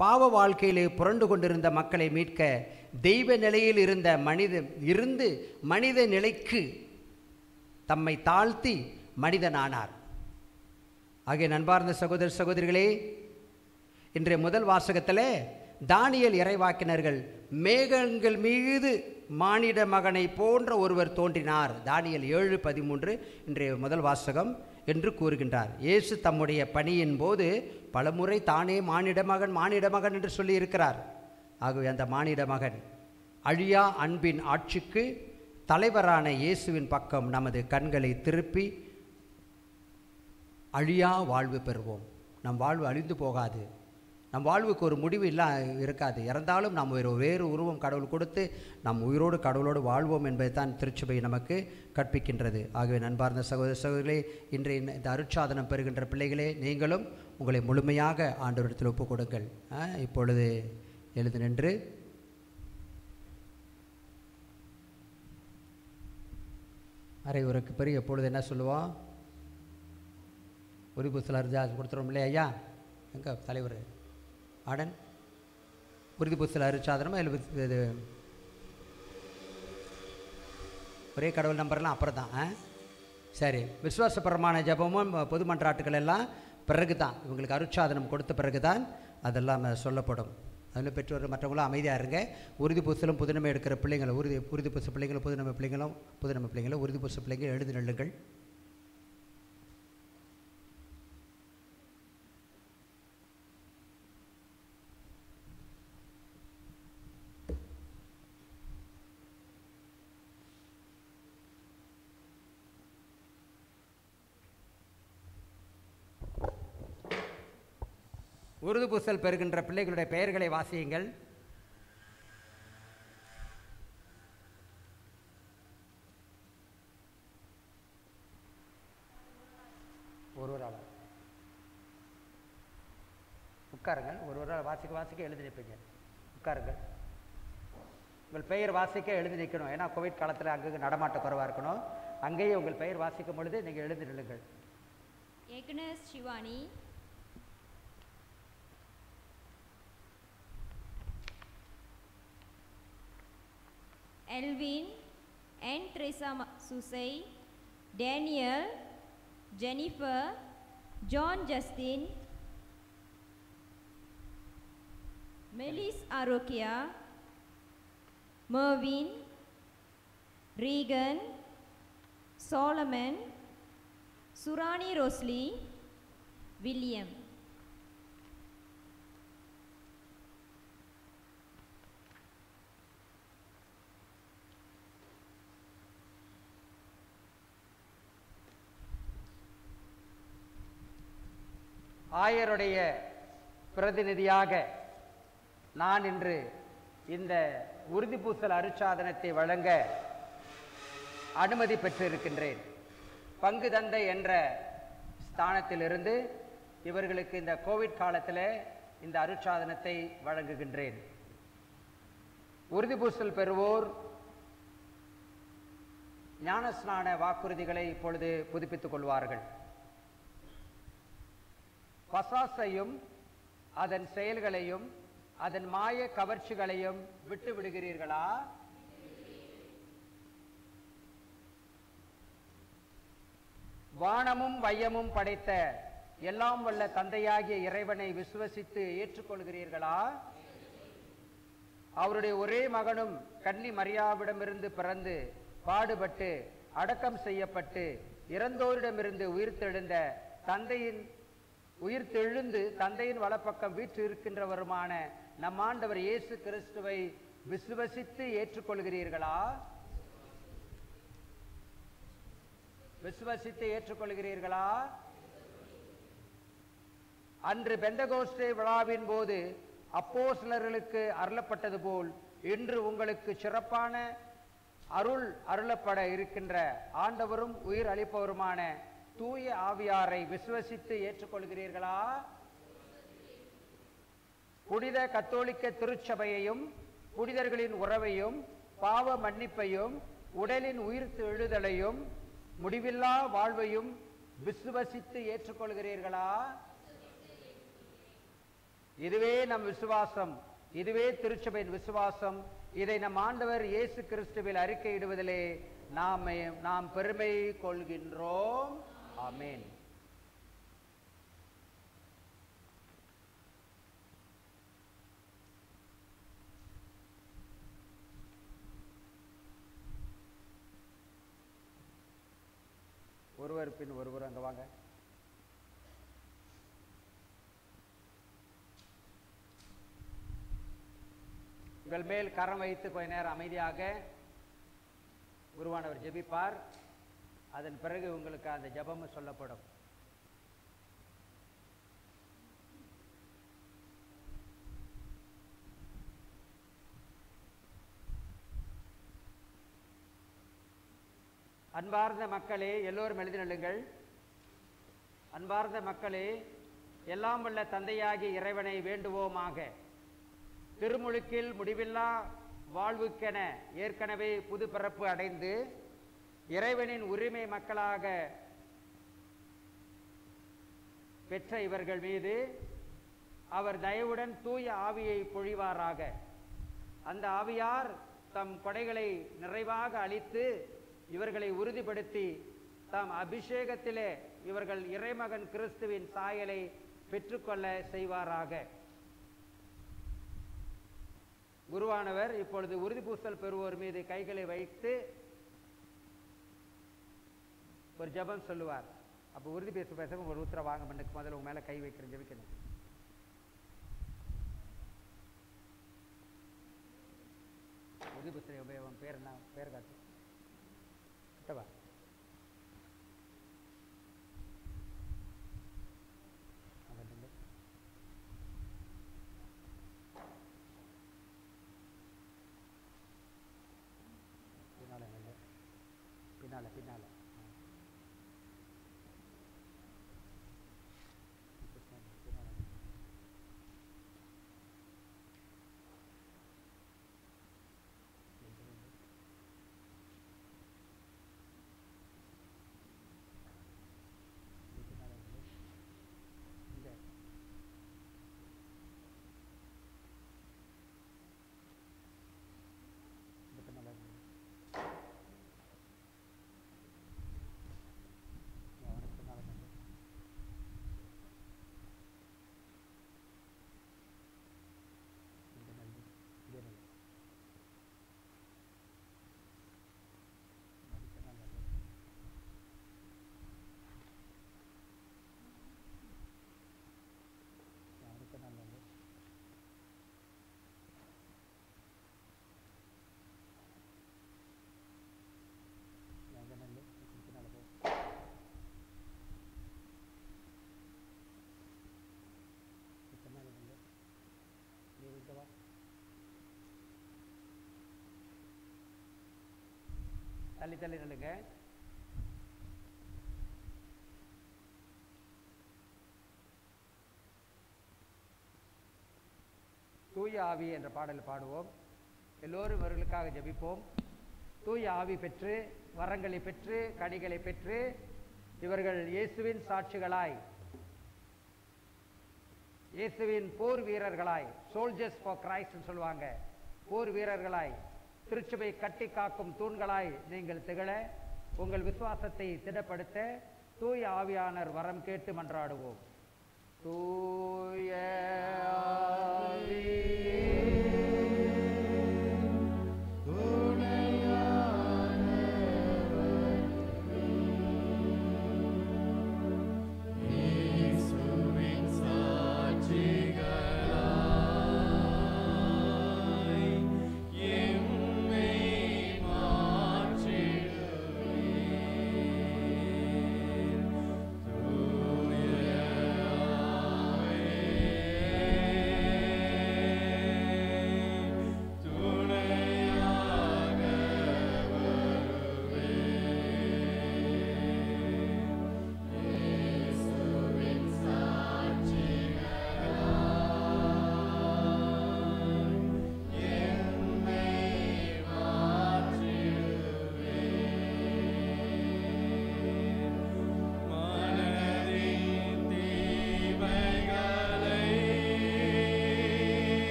பாவ வாழ்க்கையிலே புரண்டு கொண்டிருந்த மக்களை மீட்க தெய்வ நிலையில் இருந்து மனித நிலைக்கு தம்மை தாழ்த்தி மனிதனானார். ஆகிய நண்பார்ந்த சகோதர சகோதரிகளே, இன்றைய முதல் வாசகத்தில் தானியேல் இறைவாக்கினர்கள் மேகங்கள் மீது மானிட மகனை போன்ற ஒருவர் தோன்றினார், தானியேல் 7:13 இன்றைய முதல் வாசகம் என்று கூறுகின்றார். இயேசு தம்முடைய பணியின் போது பலமுறை தானே மானிட மகன் என்று சொல்லி இருக்கிறார். ஆகவே அந்த மானிட மகன் அழியா அன்பின் ஆட்சிக்கு தலைவரான இயேசுவின் பக்கம் நமது கண்களை திருப்பி அழியா வாழ்வு பெறுவோம். நம் வாழ்வு அழிந்து போகாது. நம் வாழ்வுக்கு ஒரு முடிவு இருக்காது. இறந்தாலும் நாம் வேறு உருவம் கடவுள் கொடுத்து நம் உயிரோடு கடவுளோடு வாழ்வோம் என்பதை தான் திருச்சபை நமக்கு கற்பிக்கின்றது. ஆகவே நண்பார்ந்த சகோதர சகோதரிகளே, இன்றைய இந்த அருட்சாதனம் பெறுகின்ற பிள்ளைகளே, நீங்களும் உங்களை முழுமையாக ஆண்டவரிடத்தில் ஒப்புக் கொடுங்கள். இப்பொழுது எழுந்து நின்று அரைவுரைக்கு பிறகு எப்பொழுது என்ன சொல்லுவோம்? உரிபூசல் அருஜாஸ் கொடுத்துருவோம் இல்லையா ஐயா? எங்கே தலைவர் ஆடன் உறுதிபூசல் அருட்சாதனமா இது ஒரே கடவுள் நம்பர்லாம் அப்புறம் தான். சரி, விசுவாசபரமான ஜபமும் பொது மன்றாட்டுகள் எல்லாம் பிறகு தான், இவங்களுக்கு அருட்சாதனம் கொடுத்த பிறகு தான் அதெல்லாம் சொல்லப்படும். அதில் பெற்றோர் மற்றவங்களும் அமைதியாக இருங்க. உறுதி பூசலும் புதுநமை எடுக்கிற பிள்ளைங்களும் உறுதி பூச பிள்ளைங்களும் புதுநமை பிள்ளைங்களும் உறுதி பூச பிள்ளைங்க எழுதி நெல்லுங்கள். உறுதி பூசல் பெறுகின்ற பிள்ளைகளுடைய பெயர்களை வாசியுங்கள். ஒருவரால் உட்காருங்கள். ஒருவரால் வாசிக்க எழுதி நிற்பீங்க. உட்காருங்கள். உங்கள் பெயர் வாசிக்க எழுதி நிற்கணும். ஏன்னா கோவிட் காலத்தில் அங்கே நடமாட்ட குறைவாக இருக்கணும். அங்கேயே உங்கள் பெயர் வாசிக்கும் பொழுது நீங்கள் எழுதி நில்லுங்கள். Agnes Sivani, Elvin, N Tresa Susai, Daniel, Jennifer, John Justin, Melis Arokia, Marvin, Reagan, Solomon, Surani Rosli, William. ஆயருடைய பிரதிநிதியாக நான் இன்று இந்த உறுதிபூசல் அருட்சாதனத்தை வழங்க அனுமதி பெற்றிருக்கின்றேன். பங்கு தந்தை என்ற ஸ்தானத்திலிருந்து இவர்களுக்கு இந்த கோவிட் காலத்தில் இந்த அருட்சாதனத்தை வழங்குகின்றேன். உறுதிபூசல் பெறுவோர் ஞானஸ்நான வாக்குறுதிகளை இப்பொழுது புதுப்பித்துக் கொள்வார்கள். பசாசையும் அதன் செயல்களையும் அதன் மாய கவர்ச்சிகளையும் விட்டு விடுகிறீர்களா? வானமும் வையமும் படைத்த எல்லாம் வல்ல தந்தையாகிய இறைவனை விசுவசித்து ஏற்றுக்கொள்கிறீர்களா? அவருடைய ஒரே மகனும் கன்னி மரியாவிடமிருந்து பிறந்து பாடுபட்டு அடக்கம் செய்யப்பட்டு இறந்தோரிடமிருந்து உயிர்த்தெழுந்த தந்தையின் வலப்பக்கம் வீற்று இருக்கின்றவருமான நம் ஆண்டவர் இயேசு கிறிஸ்துவை விசுவசித்து ஏற்றுக்கொள்கிறீர்களா? விசுவசித்து ஏற்றுக்கொள்கிறீர்களா? அன்று பெந்தகோஸ்தே விழாவின் போது அப்போஸ்தலர்களுக்கு அருளப்பட்டது போல் இன்று உங்களுக்கு சிறப்பான அருளப்பட இருக்கின்ற ஆண்டவரும் உயிர் அளிப்பவருமான தூய ஆவியாரை விசுவசித்து ஏற்றுக்கொள்கிறீர்களா? புனித கத்தோலிக்க திருச்சபையையும் புனிதர்களின் உறவையும் பாவ மன்னிப்பையும் உடலின் உயிர்த்து எழுதலையும் முடிவில்லா வாழ்வையும் விசுவசித்து ஏற்றுக்கொள்கிறீர்களா? இதுவே நம் விசுவாசம், இதுவே திருச்சபையின் விசுவாசம். இதை நம் ஆண்டவர் இயேசு கிறிஸ்துவில் அறிக்கையிடுவதிலே நாம் பெருமை கொள்கின்றோம். ஆமென். ஒருவர் பின் ஒருவர் அங்க வாங்க. உங்கள் மேல் கரம் வைத்து கொஞ்ச நேரம் அமைதியாக குருவானவர் ஜெபிப்பார். அதன் பிறகு உங்களுக்கு அந்த ஜெபமும் சொல்லப்படும். அன்பார்ந்த மக்களே, எல்லோரும் எழுதி நில்லுங்கள். அன்பார்ந்த மக்களே, எல்லாம் வல்ல தந்தையாகிய இறைவனை வேண்டுவோமாக. திருமுழுக்கில் முடிவில்லா வாழ்வுக்கென ஏற்கனவே புது பிறப்பு அடைந்து இறைவனின் உரிமை மக்களாக பெற்ற இவர்கள் மீது அவர் தயவுடன் தூய ஆவியை பொழிவாராக. அந்த ஆவியார் தம் கொடைகளை நிறைவாக அளித்து இவர்களை உறுதிப்படுத்தி தம் அபிஷேகத்திலே இவர்கள் இறைமகன் கிறிஸ்துவின் சாயலை பெற்றுக்கொள்ள செய்வாராக. குருவானவர் இப்பொழுது உறுதி பூசல் பெறுவோர் மீது கைகளை வைத்து ஒரு ஜெபம் சொல்லுவார். அப்போ உறுதி பேச ஒரு உத்தரவு வாங்க மண்ணுக்கு முதல்ல உங்க மேல கை வைக்கிறேன், ஜெபிக்கணும். உறுதி பூசல் உபயோகம் பேர் என்ன? பேர் காட்டு கிட்டவா. பின்னால பின்னால தள்ளி தள்ளி நில்லுங்க. தூய ஆவி என்ற பாடல் பாடுவோம். எல்லோரும் இவர்களுக்காக ஜெபிப்போம். தூய ஆவி பெற்று வரங்களை பெற்று கனிகளை பெற்று இவர்கள் இயேசுவின் சாட்சிகளாய், இயேசுவின் போர் வீரர்களாய், சோல்ஜர்ஸ் ஃபார் கிரைஸ்ட் சொல்லுவாங்க, போர் வீரர்களாய், திருச்சபை கட்டி காக்கும் தூண்களாய் நீங்கள் திகழ உங்கள் விசுவாசத்தை திடப்படுத்த தூய ஆவியானர் வரம் கேட்டு மன்றாடுவோம். தூய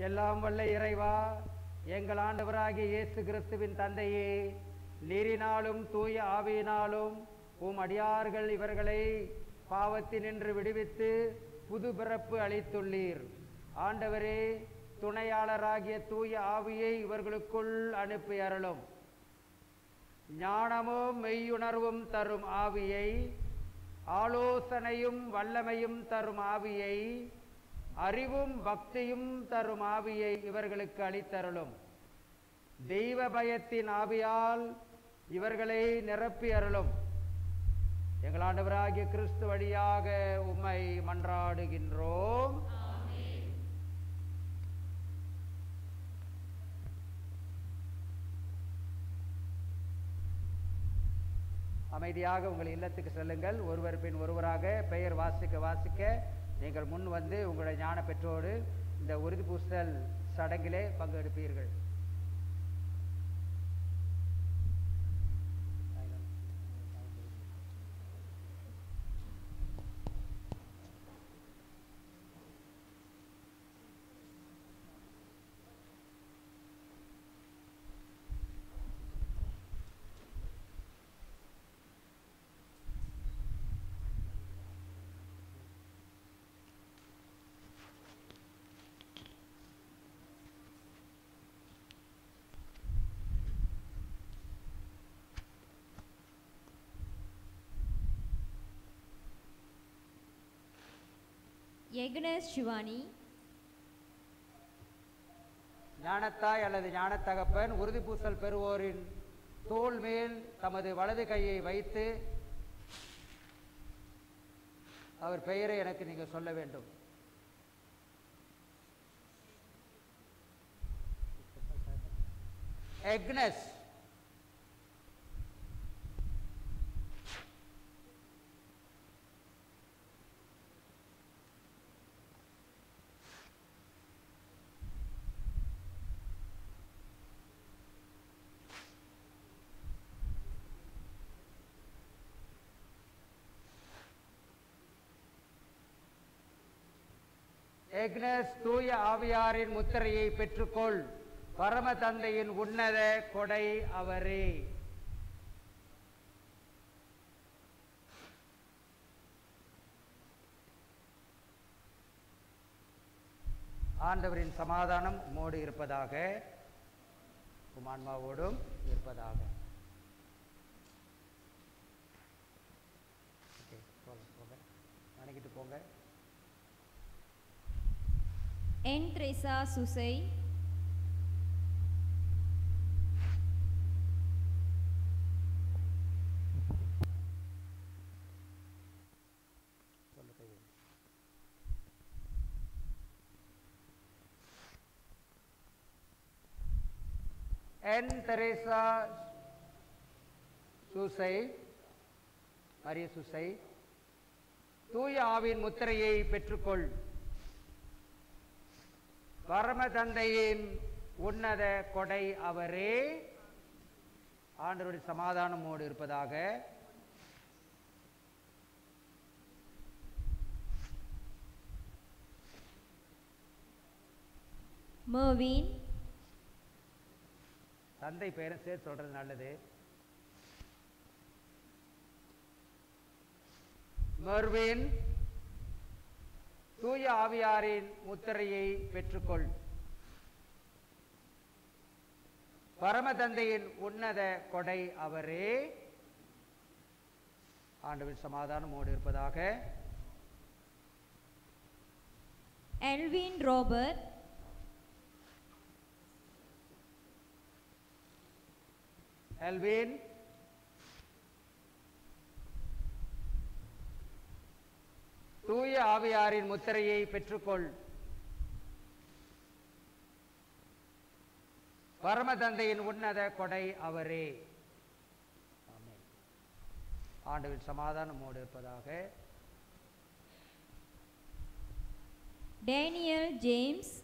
எல்லாம் வல்ல இறைவா, எங்கள் ஆண்டவராகிய இயேசு கிறிஸ்துவின் தந்தையே, நீரினாலும் தூய ஆவியினாலும் உம் அடியார்கள் இவர்களை பாவத்தினின்று விடுவித்து புது பிறப்பு அளித்துள்ளீர். ஆண்டவரே, துணையாளராகிய தூய ஆவியை இவர்களுக்குள் அனுப்பி அருளும். ஞானமும் மெய்யுணர்வும் தரும் ஆவியை, ஆலோசனையும் வல்லமையும் தரும் ஆவியை, அறிவும் பக்தியும் தரும் ஆவியை இவர்களுக்கு அளித்தருளும். தெய்வ பயத்தின் ஆவியால் இவர்களை நிரப்பி அருளும். எங்கள் ஆண்டவராகிய கிறிஸ்து வழியாக உம்மை மன்றாடுகின்றோம். அமைதியாக உங்கள் இல்லத்துக்கு செல்லுங்கள். ஒருவர் பின் ஒருவராக பெயர் வாசிக்க நீங்கள் முன் வந்து உங்களுடைய ஞான பெற்றோடு இந்த உறுதி பூசல் சடங்கிலே பங்கெடுப்பீர்கள். எக்னஸ் சிவானி. ஞானத்தாய் அல்லது ஞானத்தகப்பன் உறுதி பூசல் பெறுவோரின் தோள் மேல் தமது வலது கையை வைத்து அவர் பெயரை எனக்கு நீங்கள் சொல்ல வேண்டும். எக்னஸ். எக்னஸ், தூய ஆவியாரின் முத்திரையை பெற்றுக்கொள். பரம தந்தையின் உன்னத கொடை அவரே. ஆண்டவரின் சமாதானம் உம்மோடு இருப்பதாக, உம் ஆன்மாவோடும் இருப்பதாக. வணங்கிட்டு போங்க. என் த்ரேசா சுசை. என் தெரேசா சூசை, மரிய சூசை, தூய ஆவின் முத்திரையை பெற்றுக்கொள். பரம தந்தையின் உன்னத கொடை அவரே. ஆண்டவருடைய சமாதானமோடு இருப்பதாக. மர்வின். தந்தை பெயரை சேர்த்து சொல்றது நல்லது. மர்வின், தூய ஆவியாரின் முத்திரையை பெற்றுக்கொள். பரம தந்தையின் உன்னத கொடை அவரே. ஆண்டவரின் சமாதானமோடு இருப்பதாக. Elvin Robert. எல்வின், தூய ஆவியாரின் முத்திரையை பெற்றுக்கொள். பரம தந்தையின் உன்னத கொடை அவரே. ஆமென். ஆண்டவரின் சமாதானமோடு இருப்பதாக. Daniel James.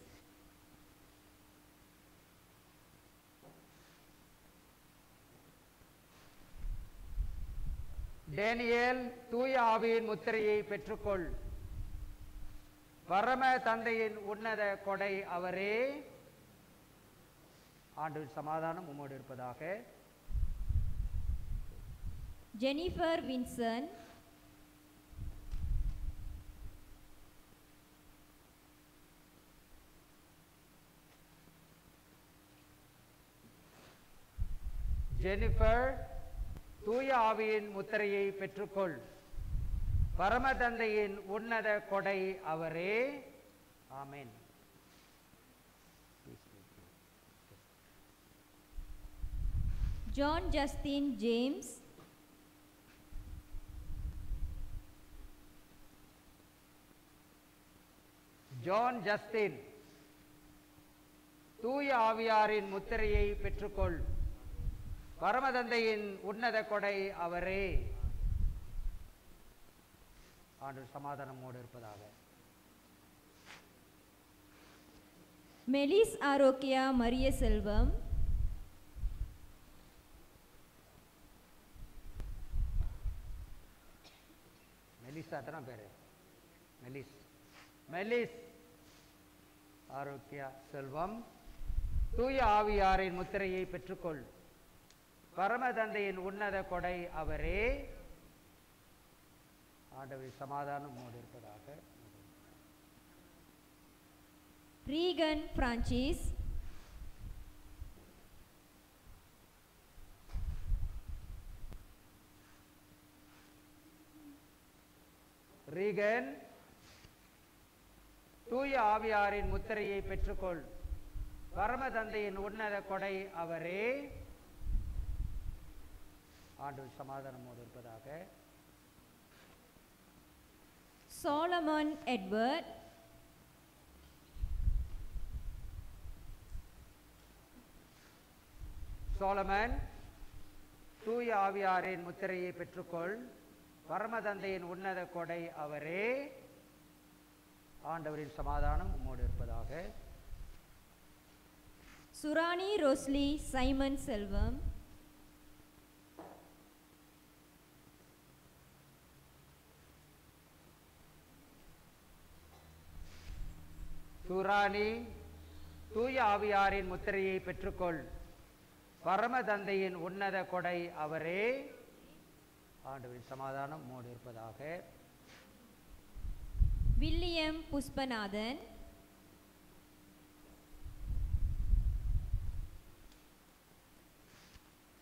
டேனியல், தூய ஆவியின் முத்திரையை பெற்றுக்கொள். பரம தந்தையின் உன்னத கொடை அவரே. ஆண்டவரின் சமாதானம் உம்மோடு இருப்பதாக. ஜெனிஃபர் வின்சன், ஜெனிஃபர், தூய ஆவியின் முத்திரையை பெற்றுக்கொள். பரம தந்தையின் உன்னத கொடை அவரே. Amen. John Justin James, John Justin, தூய ஆவியாரின் முத்திரையை பெற்றுக்கொள். பரமதந்தையின் உன்னத கொடை அவரே. ஆண்டவர் சமாதானமோடு இருப்பதாக. மெலிஸ் ஆரோக்கியா மரிய செல்வம், மெலிசா தான பேரு? மெலிஸ் ஆரோக்கியா செல்வம், தூய ஆவியாரின் முத்திரையை பெற்றுக்கொள். பரம தந்தையின் உன்னத கொடை அவரே. ஆண்டவரின் சமாதானம் உம்மோடு இருப்பதாக. ரீகன் பிரான்சிஸ், ரீகன், தூய ஆவியாரின் முத்திரையை பெற்றுக்கொள். பரம தந்தையின் உன்னத கொடை அவரே. ஆண்டவர் சமாதானமோடு இருப்பதாக. சோலமன் எட்வர்ட், சோலமன், தூய ஆவியாரின் முத்திரையை பெற்றுக்கொள். பரம தந்தையின் உன்னத கொடை அவரே. ஆண்டவரின் சமாதானம் உம்மோடு இருப்பதாக. சுரானி ரோஸ்லி சைமன் செல்வம், சூராணி, தூய ஆவியாரின் முத்திரையை பெற்றுக்கொள். பரம தந்தையின் உன்னத கொடை அவரே. ஆண்டவரின் சமாதானம் உம்மோடு இருப்பதாக. வில்லியம் புஷ்பநாதன்,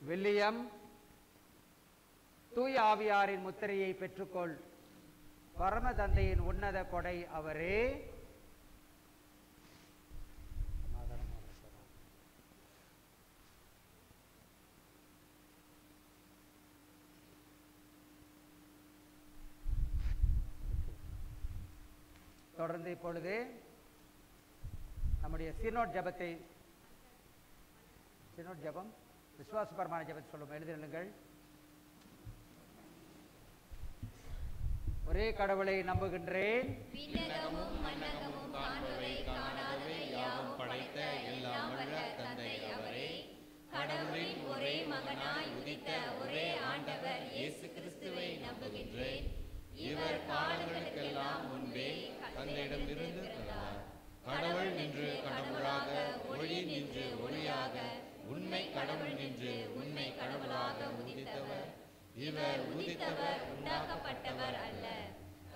வில்லியம், தூய ஆவியாரின் முத்திரையை பெற்றுக்கொள். பரம தந்தையின் உன்னத கொடை அவரே. தொடர்ந்து இப்பொழுது நம்முடைய சீனோட் ஜபத்தை, சீனோட் ஜபம், விசுவாசபரமான ஜபத்தை சொல்லும். எழுதிருங்கள். ஒரே கடவுளை நம்புகின்றேன், விண்ணகமும் மண்ணகமும் காண்பவை காணாதவை யாவும் படைத்த எல்லாம் வல்ல தந்தை அவரே. கடவுளின் ஒரே மகனாய் உதித்த ஒரே ஆண்டவர் இயேசு கிறிஸ்துவை நம்புகின்றேன். இவர் காலங்களுக்கெல்லாம் முன்பே தந்தையிடமிருந்து பிறந்தார். கடவுள் நின்று கடவுளாக, ஒளி நின்று ஒளியாக, உண்மை கடவுள் நின்று உண்மை கடவுளாக உதித்தவர். இவர் உதித்தவர் உண்டாக்கப்பட்டவர் அல்ல,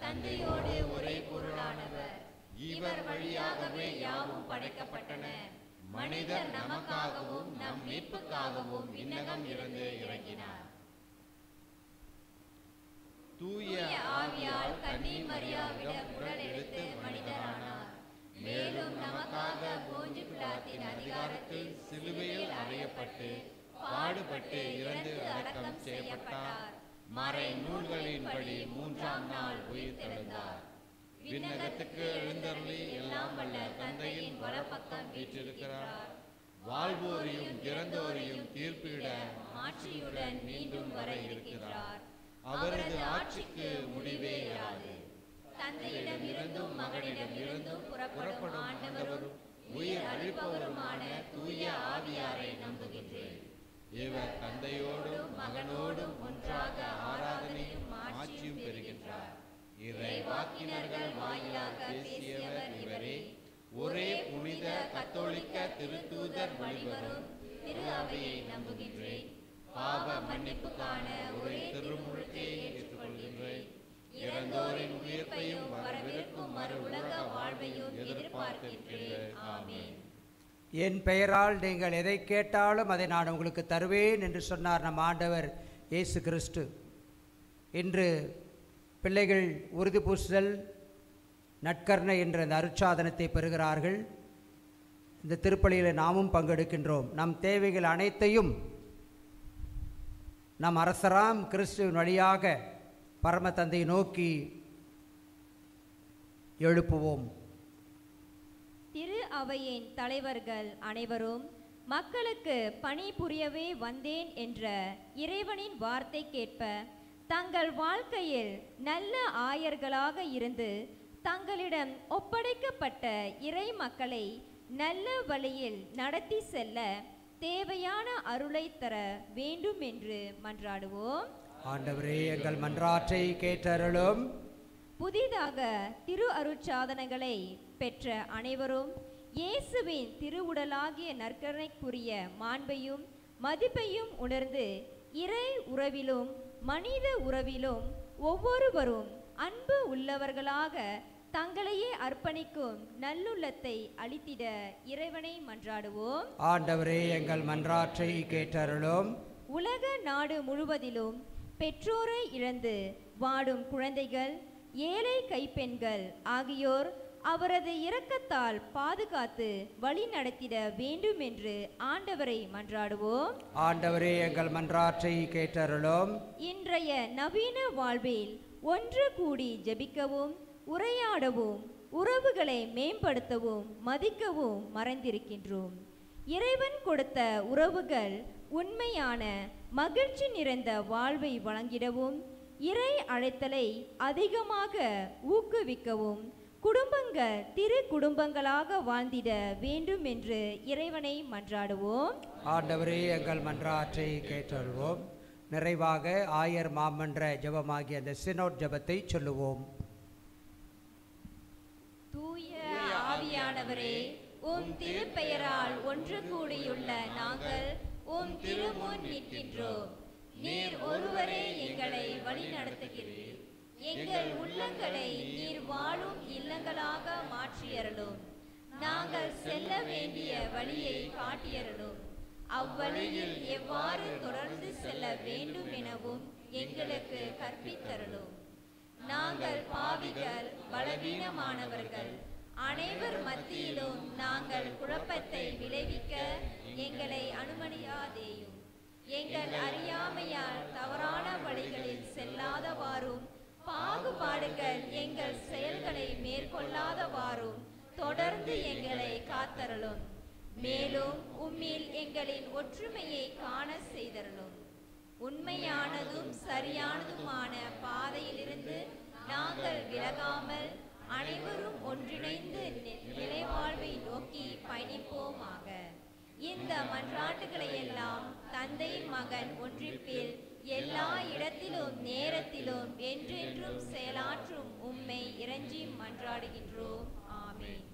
தந்தையோடு ஒரே பொருளானவர். இவர் வழியாகவே யாவும் படைக்கப்பட்டன. மனிதர் நமக்காகவும் நம் மீட்புக்காகவும் விண்ணகம் இருந்து இறங்கினார். தூய ஆவியால் கன்னி மரியாவிடம் உடல் எடுத்து மனிதரானார். மேலும் நமக்காக போஞ்சு பிலாத்தின் அதிகாரத்தில் சிலுவையில் அறையப்பட்டு பாடுபட்டு இறந்து அடக்கம் செய்யப்பட்டார். மறை நூல்களின்படி மூன்றாம் நாள் உயிர்த்தெழுந்தார். விண்ணகத்துக்கு எழுந்தருளி எல்லாம் வல்ல தந்தையின் வலப்பக்கம் வீற்றிருக்கிறார். வாழ்வோரையும் இறந்தோரையும் தீர்ப்பிட ஆட்சியுடன் மீண்டும் வர இருக்கிறார். அவரது ஆட்சிக்கு முடிவே இராது. தந்தையிடம் இருந்தும் மகனிடம் இருந்தும் புறப்படும் ஆண்டவரும் உயிர் அளிப்பவருமான தூய ஆவியாரை நம்புகின்றேன். இவர் தந்தையோடும் மகனோடும் ஒன்றாக ஆராதனையும் ஆட்சியும் பெறுகின்றார். இறைவாக்கினர்கள் வாயிலாக பேசியவர் இவரே. ஒரே புனித கத்தோலிக்க திருத்தூதர் வழிவரும் திரு அவையை நம்புகின்றேன். பாவ மன்னிப்புக்கான ஒரே திருமுழுக்கை ஏற்றுக்கொள்கின்றேன். இறந்தோரின் உயிர்ப்பையும் வரவிருக்கும் மறு உலக வாழ்வையும் எதிர்பார்க்கின்றேன். ஆமென். என் பெயரால் நீங்கள் எதை கேட்டாலும் அதை நான் உங்களுக்கு தருவேன் என்று சொன்னார் நம் ஆண்டவர் இயேசு கிறிஸ்து. இன்று பிள்ளைகள் உறுதி பூசுதல் நற்கருணை என்ற இந்த அருட்சாதனத்தை பெறுகிறார்கள். இந்த திருப்பலியில் நாமும் பங்கெடுக்கின்றோம். நம் தேவைகள் அனைத்தையும் நம் அரசராம் கிறிஸ்துவின் வழியாக பரம தந்தையை நோக்கி எழுப்புவோம். திரு அவையின் தலைவர்கள் அனைவரும் மக்களுக்கு பணி புரியவே வந்தேன் என்ற இறைவனின் வார்த்தை கேட்ப தங்கள் வாழ்க்கையில் நல்ல ஆயர்களாக இருந்து தங்களிடம் ஒப்படைக்கப்பட்ட இறை மக்களை நல்ல வழியில் நடத்தி செல்ல தேவையான அருளை தர வேண்டும் என்று மன்றாடுவோம். ஆண்டவரே, எங்கள் மன்றாற்றை கேட்டருளும். புதிதாக திரு அருட்சாதனங்களை பெற்ற அனைவரும் இயேசுவின் திருவுடலாகிய நற்கருணைக்குரிய மாண்பையும் மதிப்பையும் உணர்ந்து இறை உறவிலும் மனித உறவிலும் ஒவ்வொருவரும் அன்பு உள்ளவர்களாக தங்களையே அர்ப்பணிக்கும் நல்லுள்ளத்தை அளித்திட இறைவனை மன்றாடுவோம். ஆண்டவரே, எங்கள் மன்றாற்றை கேட்டருளும். உலக நாடு முழுவதிலும் பெற்றோரை இழந்து வாடும் குழந்தைகள், ஏழை கைப்பெண்கள் ஆகியோர் அவரது இரக்கத்தால் பாதுகாத்து வழி நடத்திட வேண்டும் என்று ஆண்டவரை மன்றாடுவோம். ஆண்டவரே, எங்கள் மன்றாற்றை கேட்டருளும். இன்றைய நவீன வாழ்வில் ஒன்று கூடி ஜெபிக்கவும் உரையாடவும் உறவுகளை மேம்படுத்தவும் மதிக்கவும் மறந்திருக்கின்றோம். இறைவன் கொடுத்த உறவுகள் உண்மையான மகிழ்ச்சி நிறைந்த வாழ்வை வழங்கிடவும் இறை அழைத்தலை அதிகமாக ஊக்குவிக்கவும் குடும்பங்கள் திரு குடும்பங்களாக வாழ்ந்திட வேண்டும் என்று இறைவனை மன்றாடுவோம். ஆண்டவரே, எங்கள் மன்றாற்றை கேட்டருள்வோம். நிறைவாக ஆயர் மாமன்ற ஜெபமாகிய அந்த சினோட் ஜெபத்தை சொல்லுவோம். தூய ஆவியானவரே, உம் திருப்பெயரால் ஒன்று கூடியுள்ள நாங்கள் உம் திருமுன் நிற்கின்றோம். நீர் ஒருவரே எங்களை வழி நடத்துகிறீர். எங்கள் உள்ளங்களை நீர் வாழும் இல்லங்களாக மாற்றியருளும். நாங்கள் செல்ல வேண்டிய வழியை காட்டியருளும். அவ்வழியில் எவ்வாறு தொடர்ந்து செல்ல வேண்டும் எனவும் எங்களுக்கு கற்பித்தருளும். நாங்கள் பாவிகள், பலவீனமானவர்கள். அனைவர் மத்தியிலும் நாங்கள் குழப்பத்தை விளைவிக்க எங்களை அனுமதியாதேயும். எங்கள் அறியாமையால் தவறான வழிகளில் செல்லாதவாறும் பாகுபாடுகள் எங்கள் செயல்களை மேற்கொள்ளாதவாறும் தொடர்ந்து எங்களை காத்தருளும். மேலும் உம்மில் எங்களின் ஒற்றுமையை காண செய்தருளும். உண்மையானதும் சரியானதுமான பாதையிலிருந்து நாங்கள் விலகாமல் அனைவரும் ஒன்றிணைந்து நிலைவாழ்வை நோக்கி பயணிப்போமாக. இந்த மன்றாட்டுகளை எல்லாம் தந்தை மகன் ஒன்றிப்பில் எல்லா இடத்திலும் நேரத்திலும் என்றென்றும் செயலாற்றும் உம்மை இறைஞ்சி மன்றாடுகின்றோம். ஆமென்.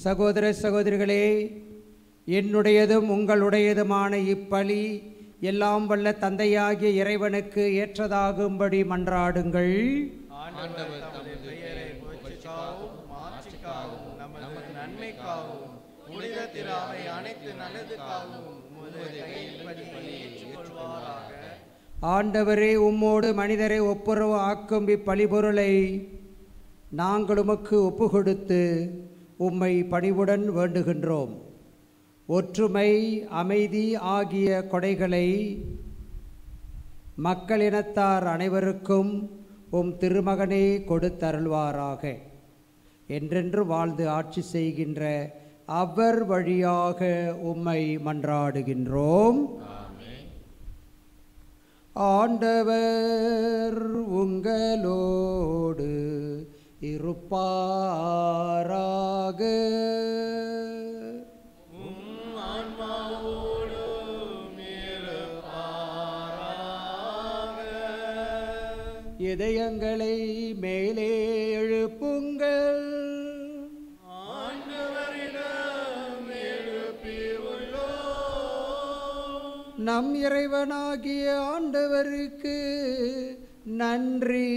சகோதர சகோதரிகளே, என்னுடையதும் உங்களுடையதுமான இப்பலி எல்லாம் வல்ல தந்தையாகிய இறைவனுக்கு ஏற்றதாகும்படி மன்றாடுங்கள். ஆண்டவர் தமது பெயரை புகழ்ச்சிக்காகவும் மாட்சிக்காகவும் நமது நன்மைக்காகவும் புனித திராவை அனைத்து நல்லதுக்காகவும் உமது கையில் பலியை ஏற்றுக்கொள்வாராக. ஆண்டவரே, உம்மோடு மனிதரை ஒப்புரவு ஆக்கும் இப்பலிபொருளை நாங்கள் உமக்கு ஒப்புக்கொடுத்து உம்மை பணிவுடன் வேண்டுகின்றோம். ஒற்றுமை, அமைதி ஆகிய கொடைகளை மக்களினத்தார் அனைவருக்கும் உம் திருமகனே கொடுத்தருள்வாராக. என்றென்று வாழ்ந்து ஆட்சி செய்கின்ற அவர் வழியாக உம்மை மன்றாடுகின்றோம். ஆண்டவர் உங்களோடு இருப்பாராக. இதயங்களை மேலே எழுப்புங்கள். நம் இறைவனாகிய ஆண்டவருக்கு நன்றி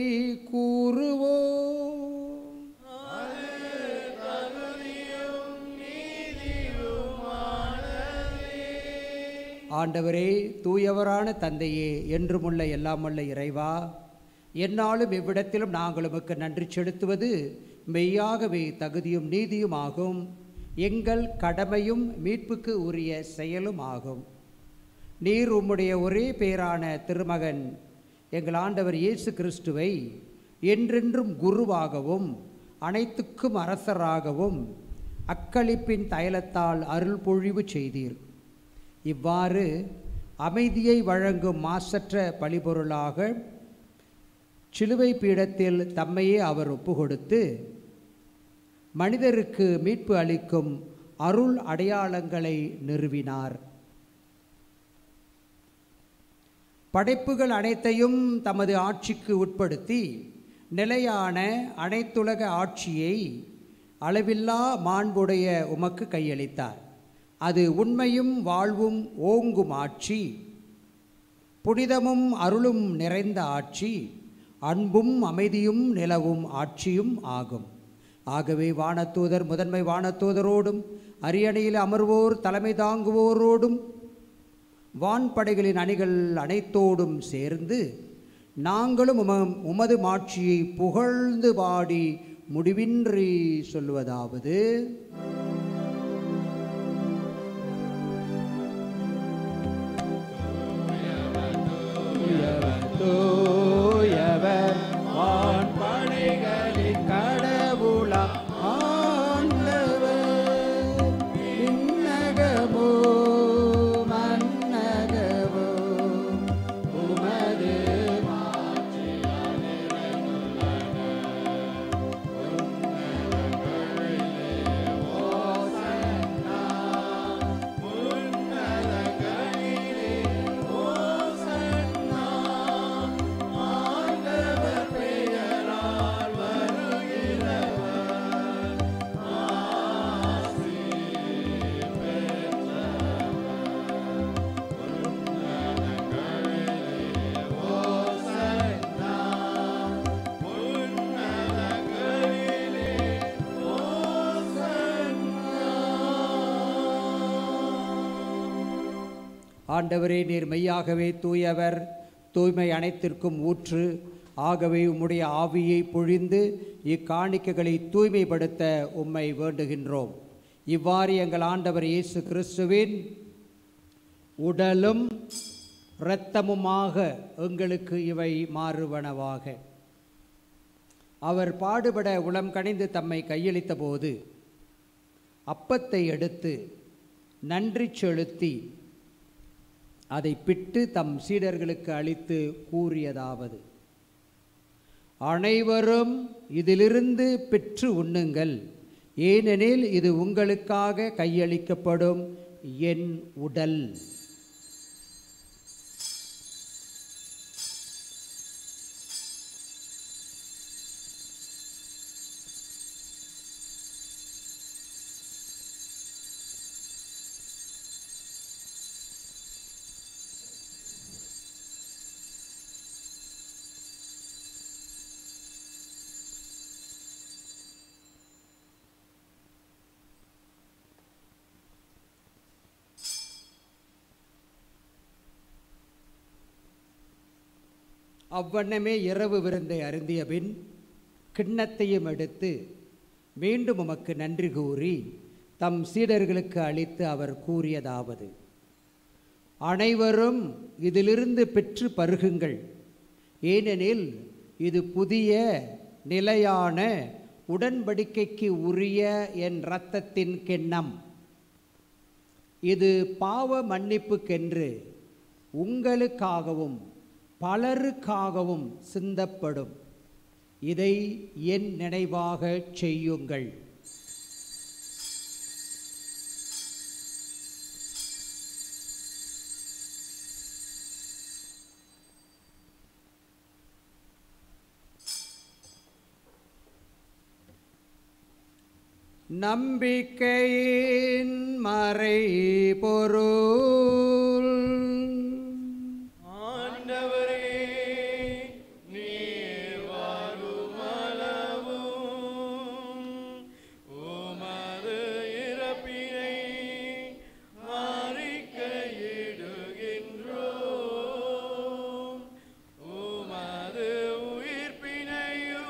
கூறுவோம். ஆண்டவரே, தூயவரான தந்தையே, என்றுமுள்ள எல்லாமுள்ள இறைவா, என்னாலும் இவ்விடத்திலும் நாங்கள் உமக்கு நன்றி செலுத்துவது மெய்யாகவே தகுதியும் நீதியும் ஆகும். எங்கள் கடமையும் மீட்புக்கு உரிய செயலும் ஆகும். நீர் உம்முடைய ஒரே பேரான திருமகன் எங்கள் ஆண்டவர் இயேசு கிறிஸ்துவை என்றென்றும் குருவாகவும் அனைத்துக்கும் அரசராகவும் அக்களிப்பின் தைலத்தால் அருள் பொழிவு செய்தீர். இவ்வாறு அமைதியை வழங்கும் மாசற்ற பலிபொருளாக சிலுவை பீடத்தில் தம்மையே அவர் ஒப்புக்கொடுத்து மனிதருக்கு மீட்பு அளிக்கும் அருள் அடையாளங்களை நிறுவினார். படைப்புகள் அனைத்தையும் தமது ஆட்சிக்கு உட்படுத்தி நிலையான அனைத்துலக ஆட்சியை அளவில்லா மாண்புடைய உமக்கு கையளித்தார். அது உண்மையும் வாழ்வும் ஓங்கும் ஆட்சி, புனிதமும் அருளும் நிறைந்த ஆட்சி, அன்பும் அமைதியும் நிலவும் ஆட்சியும் ஆகும். ஆகவே வானதூதர் முதன்மை வானதூதரோடும் அரியணையில் அமர்வோர் தலைமை தாங்குவோரோடும் வான்படைகளின் அணிகள் அனைத்தோடும் சேர்ந்து நாங்களும் உமது மாட்சியை புகழ்ந்து பாடி முடிவின்றி சொல்லுவதாவது: தூயவர் வான்படைகளின் கடவுளா ஆண்டவர், விண்ணகமோ மன்னகமோ உமது மாட்சியால் நிறைந்துள்ளன. உன்னதங்களிலே ஓசன்னா, உன்னதங்களிலே ஓசன்னா. ஆண்டவர் பெயரால் வருகிறவர் ஆசி பெற்றவர். உன்னதங்களிலே ஓசன்னா, உன்னதங்களிலே ஓசன்னா. ஆண்டவரே, நீர் மெய்யாகவே தூயவர், தூய்மை அனைத்திற்கும் ஊற்று. ஆகவே உம்முடைய ஆவியை பொழிந்து இக்காணிக்கைகளை தூய்மைப்படுத்த உம்மை வேண்டுகின்றோம். இவ்வாறு எங்கள் ஆண்டவர் இயேசு கிறிஸ்துவின் உடலும் இரத்தமுமாக எங்களுக்கு இவை மாறுவனவாக. அவர் பாடுபட உளம் கனிந்து தம்மை கையளித்த போது அப்பத்தை எடுத்து நன்றி செலுத்தி அதை பிட்டு தம் சீடர்களுக்கு அளித்து கூறியதாவது: அனைவரும் இதிலிருந்து பெற்று உண்ணுங்கள், ஏனெனில் இது உங்களுக்காக கையளிக்கப்படும் என் உடல். அவ்வண்ணமே இரவு விருந்தை அருந்திய பின் கிண்ணத்தையும் எடுத்து மீண்டும் உமக்கு நன்றி கூறி தம் சீடர்களுக்கு அளித்து அவர் கூறியதாவது: அனைவரும் இதிலிருந்து பெற்று பருகுங்கள், ஏனெனில் இது புதிய நிலையான உடன்படிக்கைக்கு உரிய என் இரத்தத்தின் கிண்ணம். இது பாவ மன்னிப்புக்கென்று உங்களுக்காகவும் பலருக்காகவும் சிந்தப்படும். இதை என் நினைவாக செய்யுங்கள். நம்பிக்கையின் மறைபொருள். ஆண்டவரே, நீர் வருமளவும் உமது இறப்பினை அறிக்கையிடுகின்றோம், உமது உயிர்ப்பினையும்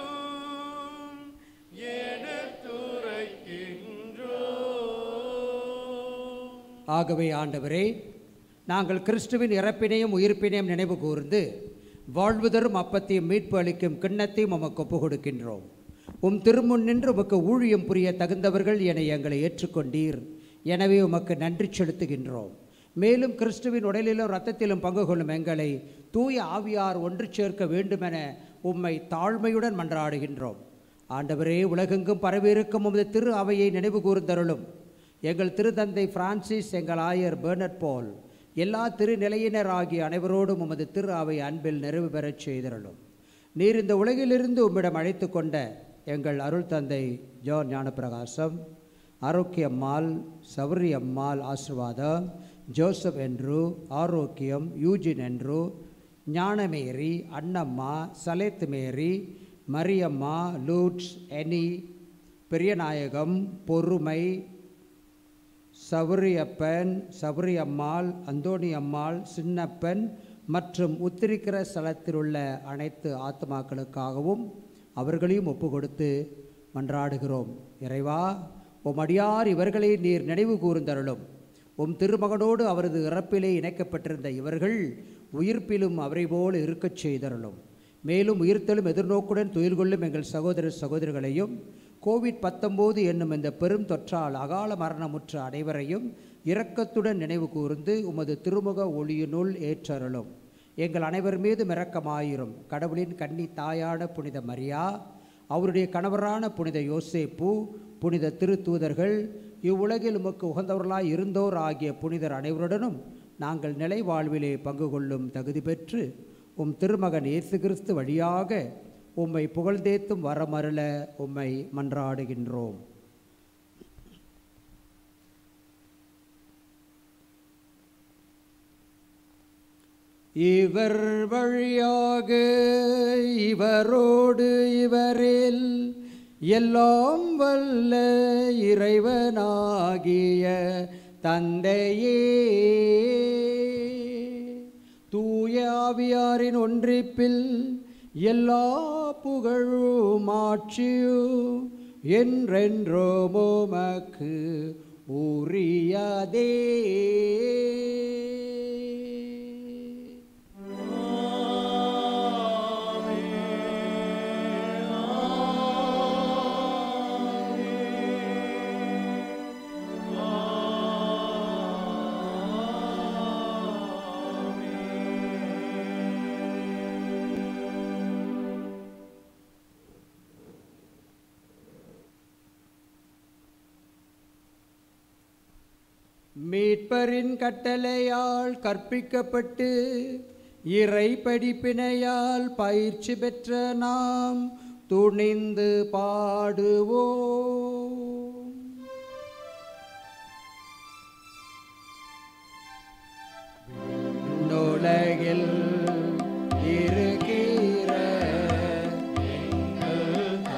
ஆகவே ஆண்டவரே, நாங்கள் கிறிஸ்துவின் இறப்பினையும் உயிர்ப்பினையும் நினைவு கூர்ந்து வாழ்வு தரும் அப்பத்தையும் மீட்பு அளிக்கும் கிண்ணத்தையும் உமக்கு ஒப்பு கொடுக்கின்றோம். உம் திருமுன் நின்று உமக்கு ஊழியம் புரிய தகுந்தவர்கள் என எங்களை ஏற்றுக்கொண்டீர். எனவே உமக்கு நன்றி செலுத்துகின்றோம். மேலும் கிறிஸ்துவின் உடலிலும் இரத்தத்திலும் பங்கு கொள்ளும் எங்களை தூய ஆவியார் ஒன்று சேர்க்க வேண்டுமென உம்மை தாழ்மையுடன் மன்றாடுகின்றோம். ஆண்டவரே, உலகெங்கும் பரவியிருக்கும் உமது திரு அவையை நினைவு கூர்ந்தருளும். எங்கள் திருத்தந்தை பிரான்சிஸ், எங்கள் ஆயர் பெர்னட் பால், எல்லா திருநிலையினர் ஆகிய அனைவரோடும் உமது திரு அவை அன்பில் நிறைவு பெறச் செய்தருளும். நீர் இந்த உலகிலிருந்து உம்மிடம் அழைத்து கொண்ட எங்கள் அருள் தந்தை ஜான் ஞானப்பிரகாசம், ஆரோக்கியம்மாள், சௌரி அம்மாள் ஆசிர்வாதம், ஜோசப் என்று ஆரோக்கியம், யூஜின் என்று ஞானமேரி, அன்னம்மா, சலேத் மேரி, மரியம்மா, லூட்ஸ், எனி, பெரியநாயகம், பொறுமை, சௌரியப்பன், சௌரி அம்மாள், அந்தோணி அம்மாள், சின்னப்பன் மற்றும் உத்திரிக்கிற ஸ்தலத்தில் உள்ள அனைத்து ஆத்மாக்களுக்காகவும் அவர்களையும் ஒப்பு கொடுத்து மன்றாடுகிறோம். இறைவா, உம் அடியார் இவர்களை நீர் நினைவு கூர்ந்தருளும். உம் திருமகனோடு அவரது இறப்பிலே இணைக்கப்பட்டிருந்த இவர்கள் உயிர்ப்பிலும் அவரை போல் இருக்கச் செய்தருளும். மேலும் உயிர்த்தலும் எதிர்நோக்குடன் துயில் கொள்ளும் எங்கள் சகோதர சகோதரிகளையும் கோவிட்-19 என்னும் இந்த பெரும் தொற்றால் அகால மரணமுற்ற அனைவரையும் இரக்கத்துடன் நினைவு கூர்ந்து உமது திருமுக ஒளியினுள் ஏற்றருளும். எங்கள் அனைவர் மீதும் இரக்கமாயிரும். கடவுளின் கன்னி தாயான புனித மரியா, அவருடைய கணவரான புனித யோசேப்பு, புனித திருத்தூதர்கள், இவ்வுலகில் உமக்கு உகந்தவர்களாய் இருந்தோர் ஆகிய புனிதர் அனைவருடனும் நாங்கள் நிலை வாழ்விலே பங்கு கொள்ளும் தகுதி பெற்று உம் திருமகன் இயேசு கிறிஸ்து வழியாக உம்மை புகழ்ந்தேத்தும் வரமருள உம்மை மன்றாடுகின்றோம். இவர் வழியாக இவரோடு இவரில் எல்லாம் வல்ல இறைவனாகிய தந்தையே, தூய ஆவியாரின் ஒன்றிப்பில் எல்லா புகழும் ஆட்சியும் என்றென்றும் உமக்கு உரியதே. மீட்பரின் கட்டளையால் கற்பிக்கப்பட்டு இறை படிப்பினையால் பயிற்சி பெற்ற நாம் துணிந்து பாடுவோம். உலகில் இருக்கிற பெருக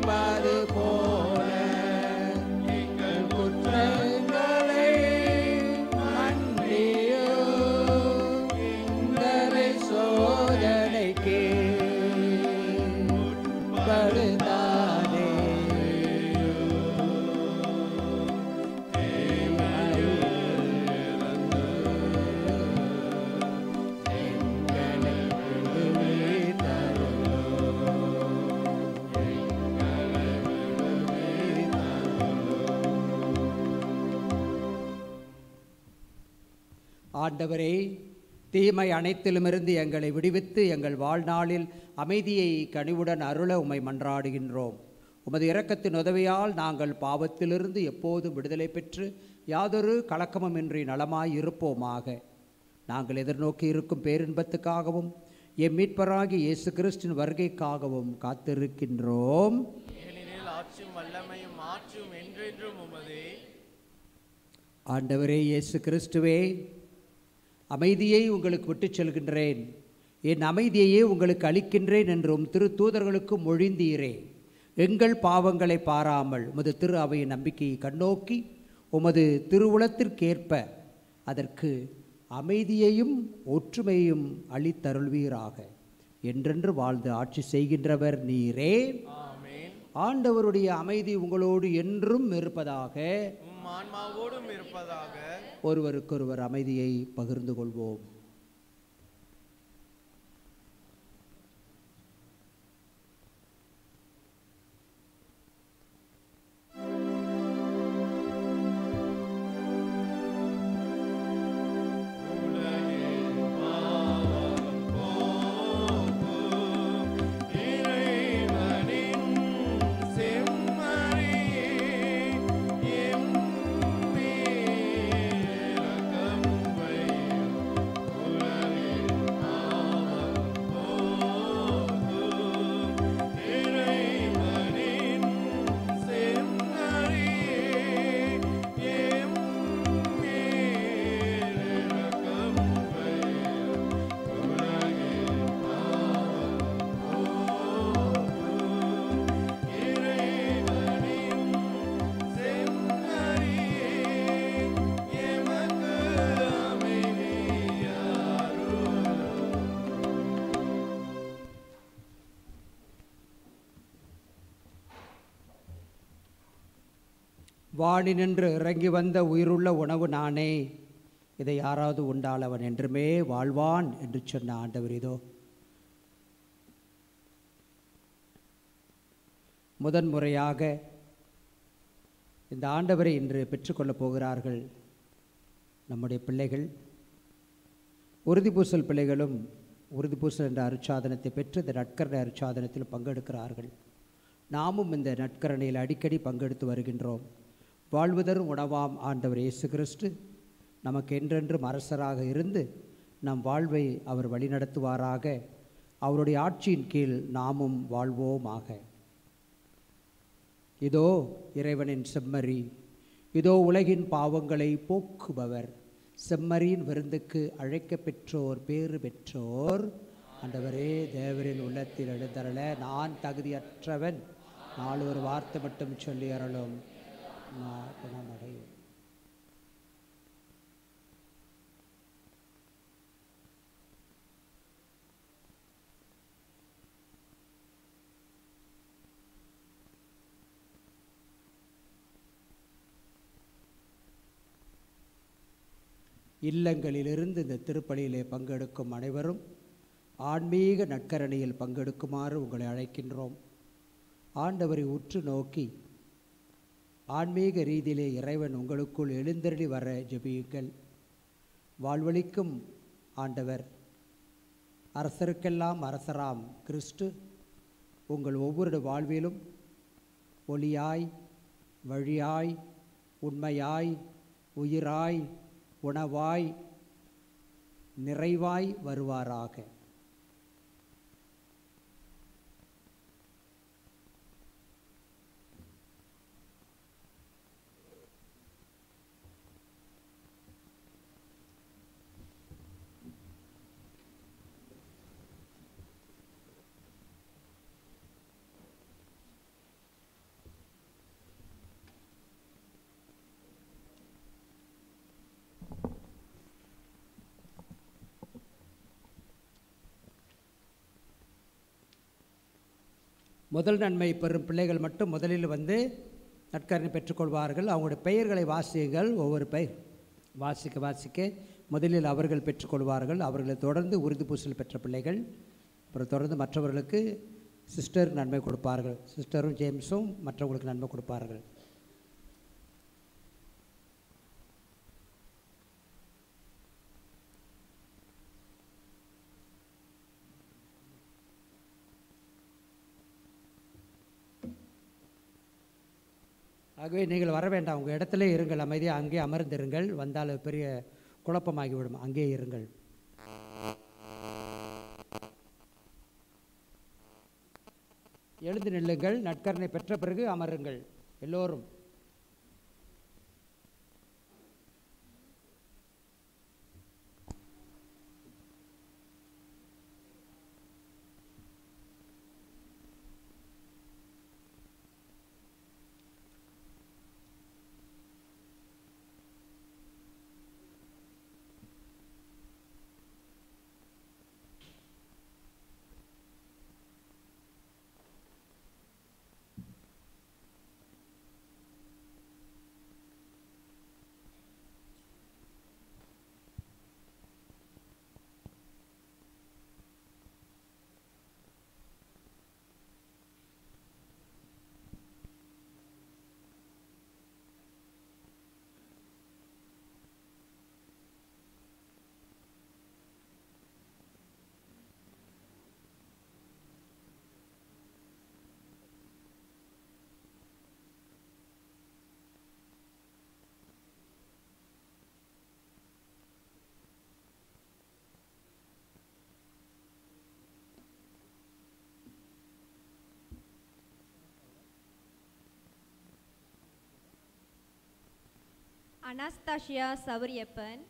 மன்னிப்பது போல எங்கள் குற்றங்களை மன்னியும் எங்களை சோதனைக்கு உட்படுத்தாதே ஆண்டவரே, தீமை அனைத்திலுமிருந்து எங்களை விடுவித்து எங்கள் வாழ்நாளில் அமைதியை கனிவுடன் அருள உம்மை மன்றாடுகின்றோம். உமது இரக்கத்தின் உதவியால் நாங்கள் பாவத்திலிருந்து எப்போதும் விடுதலை பெற்று யாதொரு கலக்கமுமின்றி நலமாய் இருப்போமாக. நாங்கள் எதிர்நோக்கி இருக்கும் பேரின்பத்துக்காகவும் எம் மீட்பராகி இயேசு கிறிஸ்தின் வருகைக்காகவும் காத்திருக்கின்றோம். ஏனெனில் ஆட்சியும் வல்லமையும் மாற்றும் என்றென்றும் உமதே. ஆண்டவரே இயேசு கிறிஸ்துவே, அமைதியை உங்களுக்கு விட்டுச் செல்கின்றேன், என் அமைதியையே உங்களுக்கு அளிக்கின்றேன் என்றும் திருத்தூதர்களுக்கு மொழிந்தீரே. எங்கள் பாவங்களை பாராமல் உமது திரு அவையின் நம்பிக்கையை கண்ணோக்கி உமது திருவுளத்திற்கேற்ப அதற்கு அமைதியையும் ஒற்றுமையும் அளித்தருள்வீராக. என்றென்று வாழ்ந்து ஆட்சி செய்கின்றவர் நீரே. ஆண்டவருடைய அமைதி உங்களோடு என்றும் இருப்பதாக. ஆன்மாவோடும் இருப்பதாக. ஒருவருக்கொருவர் அமைதியை பகிர்ந்து கொள்வோம். வானினின்று இறங்கி வந்த உயிருள்ள உணவு நானே, இதை யாராவது உண்டால் அவன் என்றுமே வாழ்வான் என்று சொன்ன ஆண்டவர் இதோ முதன்முறையாக இந்த ஆண்டவரை இன்று பெற்றுக்கொள்ளப் போகிறார்கள் நம்முடைய பிள்ளைகள். உறுதிப்பூசல் பிள்ளைகளும் உறுதிப்பூசல் என்ற அருட்சாதனத்தை பெற்று இந்த நட்கரணை அருட்சாதனத்தில் பங்கெடுக்கிறார்கள். நாமும் இந்த நட்கரணையில் அடிக்கடி பங்கெடுத்து வருகின்றோம். வாழ்வுதரும் உணவாம் ஆண்டவர் இயேசு கிறிஸ்து நமக்கு என்றென்றும் அரசராக இருந்து நம் வாழ்வை அவர் வழிநடத்துவாராக. அவருடைய ஆட்சியின் கீழ் நாமும் வாழ்வோமாக. இதோ இறைவனின் செம்மறி, இதோ உலகின் பாவங்களை போக்குபவர். செம்மறியின் விருந்துக்கு அழைக்க பெற்றோர் பேறு பெற்றோர். ஆண்டவரே, தேவரின் உள்ளத்தில் எழுந்தருள நான் தகுதியற்றவன், நாலு ஒரு வார்த்தை மட்டும் சொல்லி அருளும். அடையும். இல்லங்களிலிருந்து இந்த திருப்பலியிலே பங்கெடுக்கும் அனைவரும் ஆன்மீக நற்கரணையில் பங்கெடுக்குமாறு உங்களை அழைக்கின்றோம். ஆண்டவரை உற்று நோக்கி ஆன்மீக ரீதியிலே இறைவன் உங்களுக்குள் எழுந்தருளி வர ஜெபியுங்கள். வாழ்வளிக்கும் ஆண்டவர், அரசருக்கெல்லாம் அரசராம் கிறிஸ்து உங்கள் ஒவ்வொரு வாழ்விலும் ஒளியாய், வழியாய், உண்மையாய், உயிராய், உணவாய், நிறைவாய் வருவாராக. முதல் நன்மை பெறும் பிள்ளைகள் மட்டும் முதலில் வந்து நற்கருணை பெற்றுக்கொள்வார்கள். அவங்களுடைய பெயர்களை வாசியுங்கள். ஒவ்வொரு பெயர் வாசிக்க முதலில் அவர்கள் பெற்றுக்கொள்வார்கள். அவர்களை தொடர்ந்து உறுதி பூசல் பெற்ற பிள்ளைகள், அப்புறம் தொடர்ந்து மற்றவர்களுக்கு சிஸ்டர் நன்மை கொடுப்பார்கள். சிஸ்டரும் ஜேம்ஸும் மற்றவங்களுக்கு நன்மை கொடுப்பார்கள். ஆகவே நீங்கள் வர வேண்டாம், உங்கள் இடத்துல இருங்கள், அமைதியாக அங்கே அமர்ந்திருங்கள். வந்தால் பெரிய குழப்பமாகிவிடும், அங்கே இருங்கள். எழுந்து நில்லுங்கள். நற்கருணை பெற்ற பிறகு அமருங்கள் எல்லோரும். அனாஸ்தாசியா சௌரியப்பன்,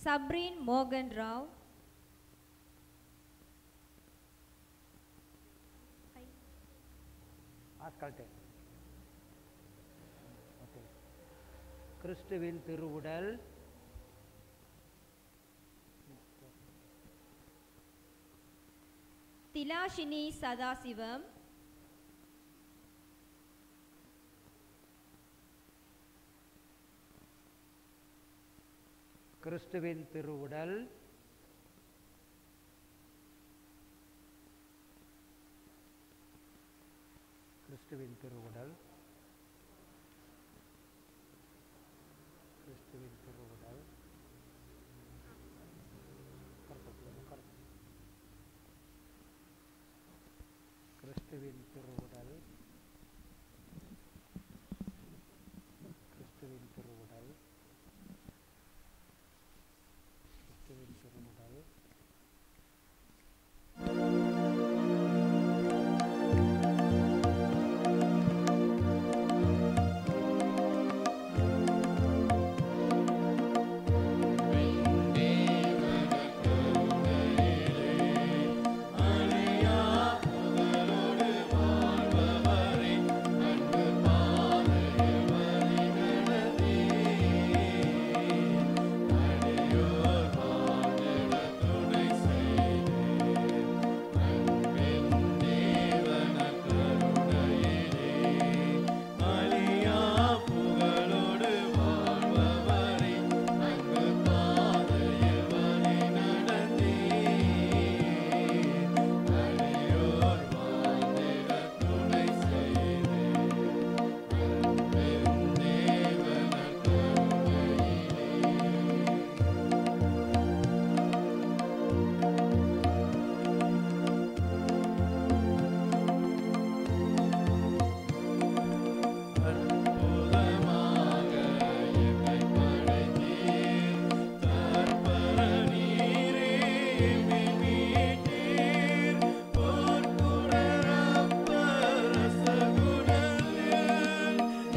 சப்ரீன் மோகன் ராவ், கிறிஸ்துவின் திருவுடல், திலாஷினி சதாசிவம், கிறிஸ்துவின் திருவுடல், கிறிஸ்துவின் திருவுடல், கிறிஸ்துவின் திருவுடல், கிறிஸ்துவின் திருவுடல், கிறிஸ்துவின் திருவுடல், கிறிஸ்துவின் திருவுடல்,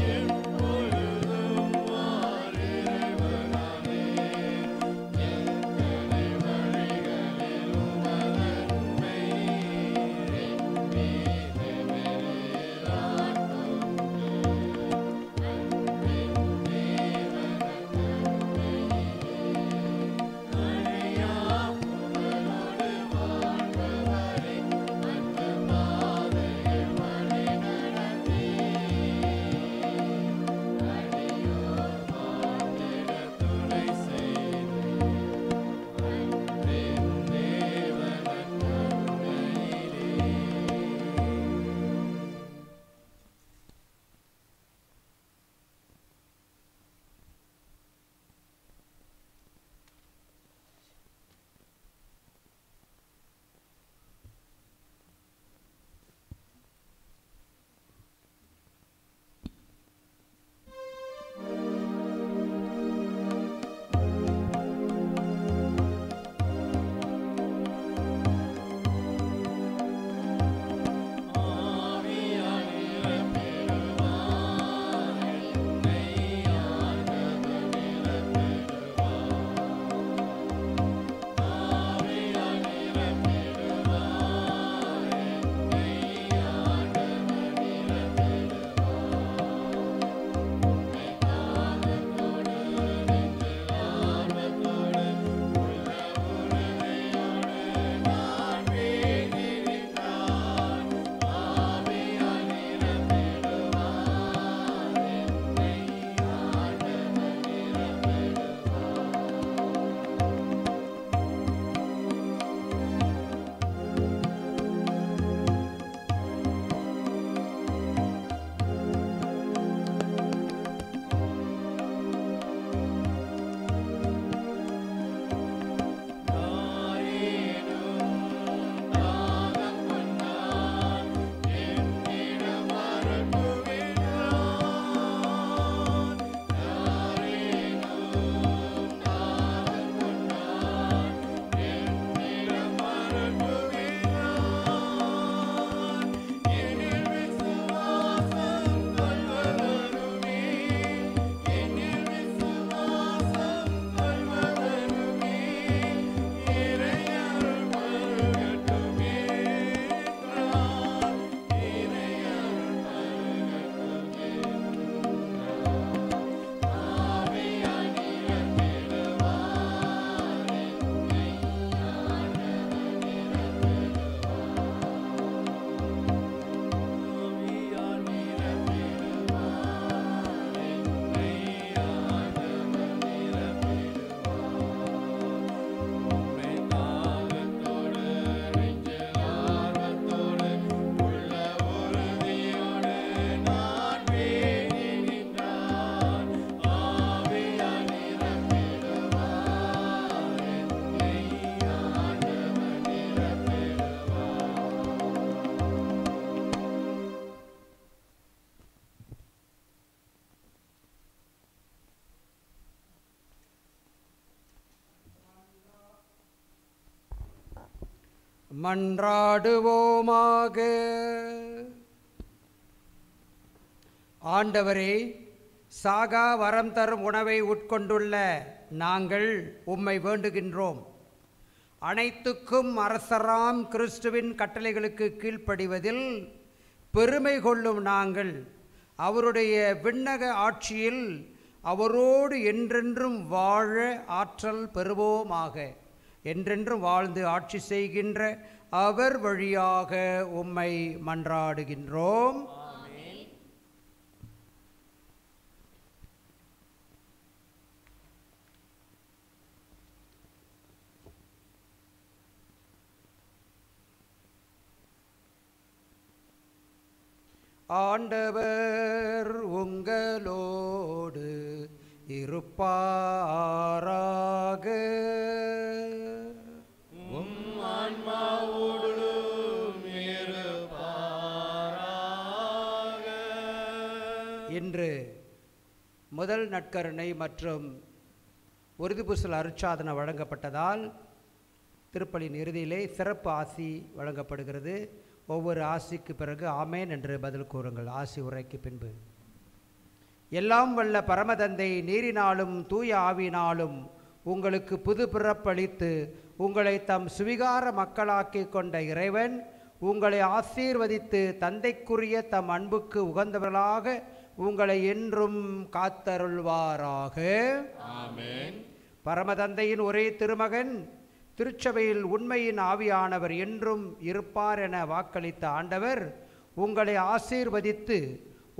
எப்பொழுதும் வாரிறைவனாலே எத்தனை வழிகள் மன்றாடுவோமாக. ஆண்டவரே, சாகா வரம் தரும் உணவை உட்கொண்டுள்ள நாங்கள் உம்மை வேண்டுகின்றோம். அனைத்துக்கும் அரசராம் கிறிஸ்துவின் கட்டளைகளுக்கு கீழ்ப்படிவதில் பெருமை கொள்ளும் நாங்கள் அவருடைய விண்ணக ஆட்சியில் அவரோடு என்றென்றும் வாழ ஆற்றல் பெறுவோமாக. என்றென்றும் வாழ்ந்து ஆட்சி செய்கின்ற அவர் வழியாக உம்மை மன்றாடுகின்றோம். ஆண்டவர் உங்களோடு இருப்பாராக. உம் ஆன்மாவோடும் இருப்பாராக. இன்று முதல் நற்கருணை மற்றும் உறுதிபூசல் அருட்சாதன வழங்கப்பட்டதால் திருப்பலியின் இறுதியிலே சிறப்பு ஆசி வழங்கப்படுகிறது. ஒவ்வொரு ஆசிக்கு பிறகு ஆமேன் என்று பதில் கூறுங்கள். ஆசி உரைக்கு பின்பு. எல்லாம் வல்ல பரமதந்தை நீரினாலும் தூய ஆவினாலும் உங்களுக்கு புது பிறப்பளித்து உங்களை தம் சுவிகார மக்களாக்கி கொண்ட இறைவன் உங்களை ஆசீர்வதித்து தந்தைக்குரிய தம் அன்புக்கு உகந்தவர்களாக உங்களை என்றும் காத்தருள்வாராக. ஆமென். பரமதந்தையின் ஒரே திருமகன் திருச்சபையில் உண்மையின் ஆவியானவர் என்றும் இருப்பார் என வாக்களித்த ஆண்டவர் உங்களை ஆசீர்வதித்து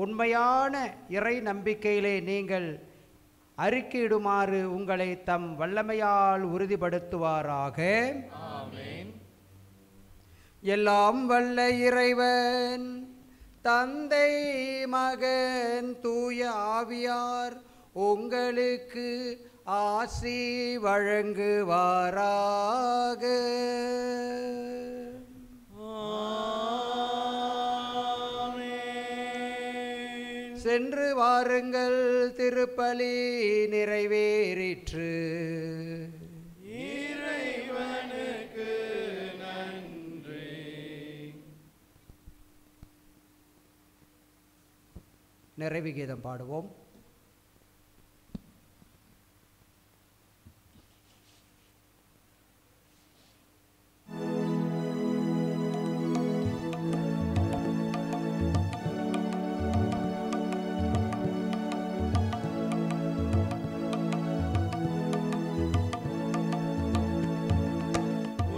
உண்மையான இறை நம்பிக்கையிலே நீங்கள் அறிக்கையிடுமாறு உங்களை தம் வல்லமையால் உறுதிப்படுத்துவாராக. ஆமென். எல்லாம் வல்ல இறைவன் தந்தை மகன் தூய ஆவியார் உங்களுக்கு ஆசி வழங்குவாராக. ஆமென். சென்று வாருங்கள், திருப்பலி நிறைவேறிற்று. இறைவனுக்கு நன்றி. நிறைவு கீதம் பாடுவோம்.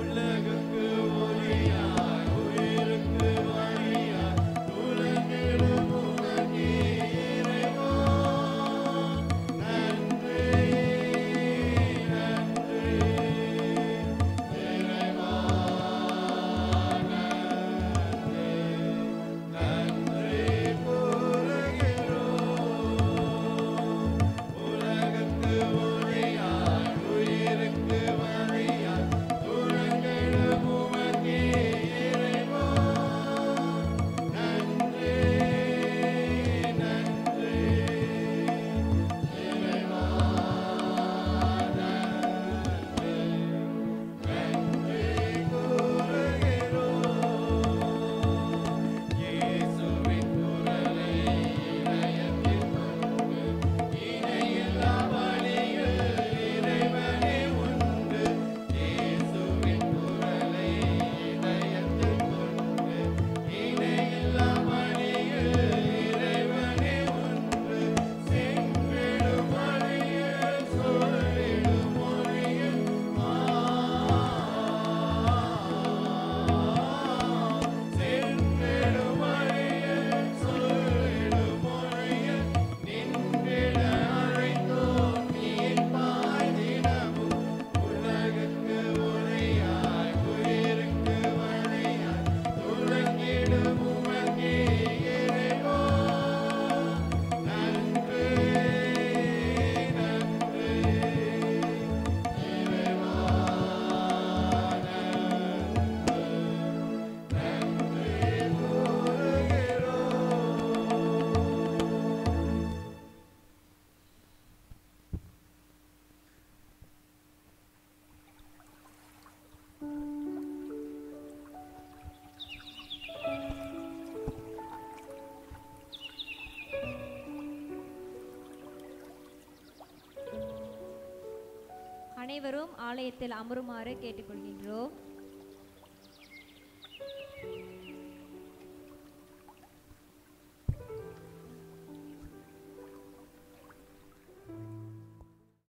உலகுக்கு ஒளியாய் உயிருக்கு வழியாய் உலகெழும் உமக்கே இறைவா அனைவரும் ஆலயத்தில் அமருமாறு கேட்டுக்கொள்கின்றோம்.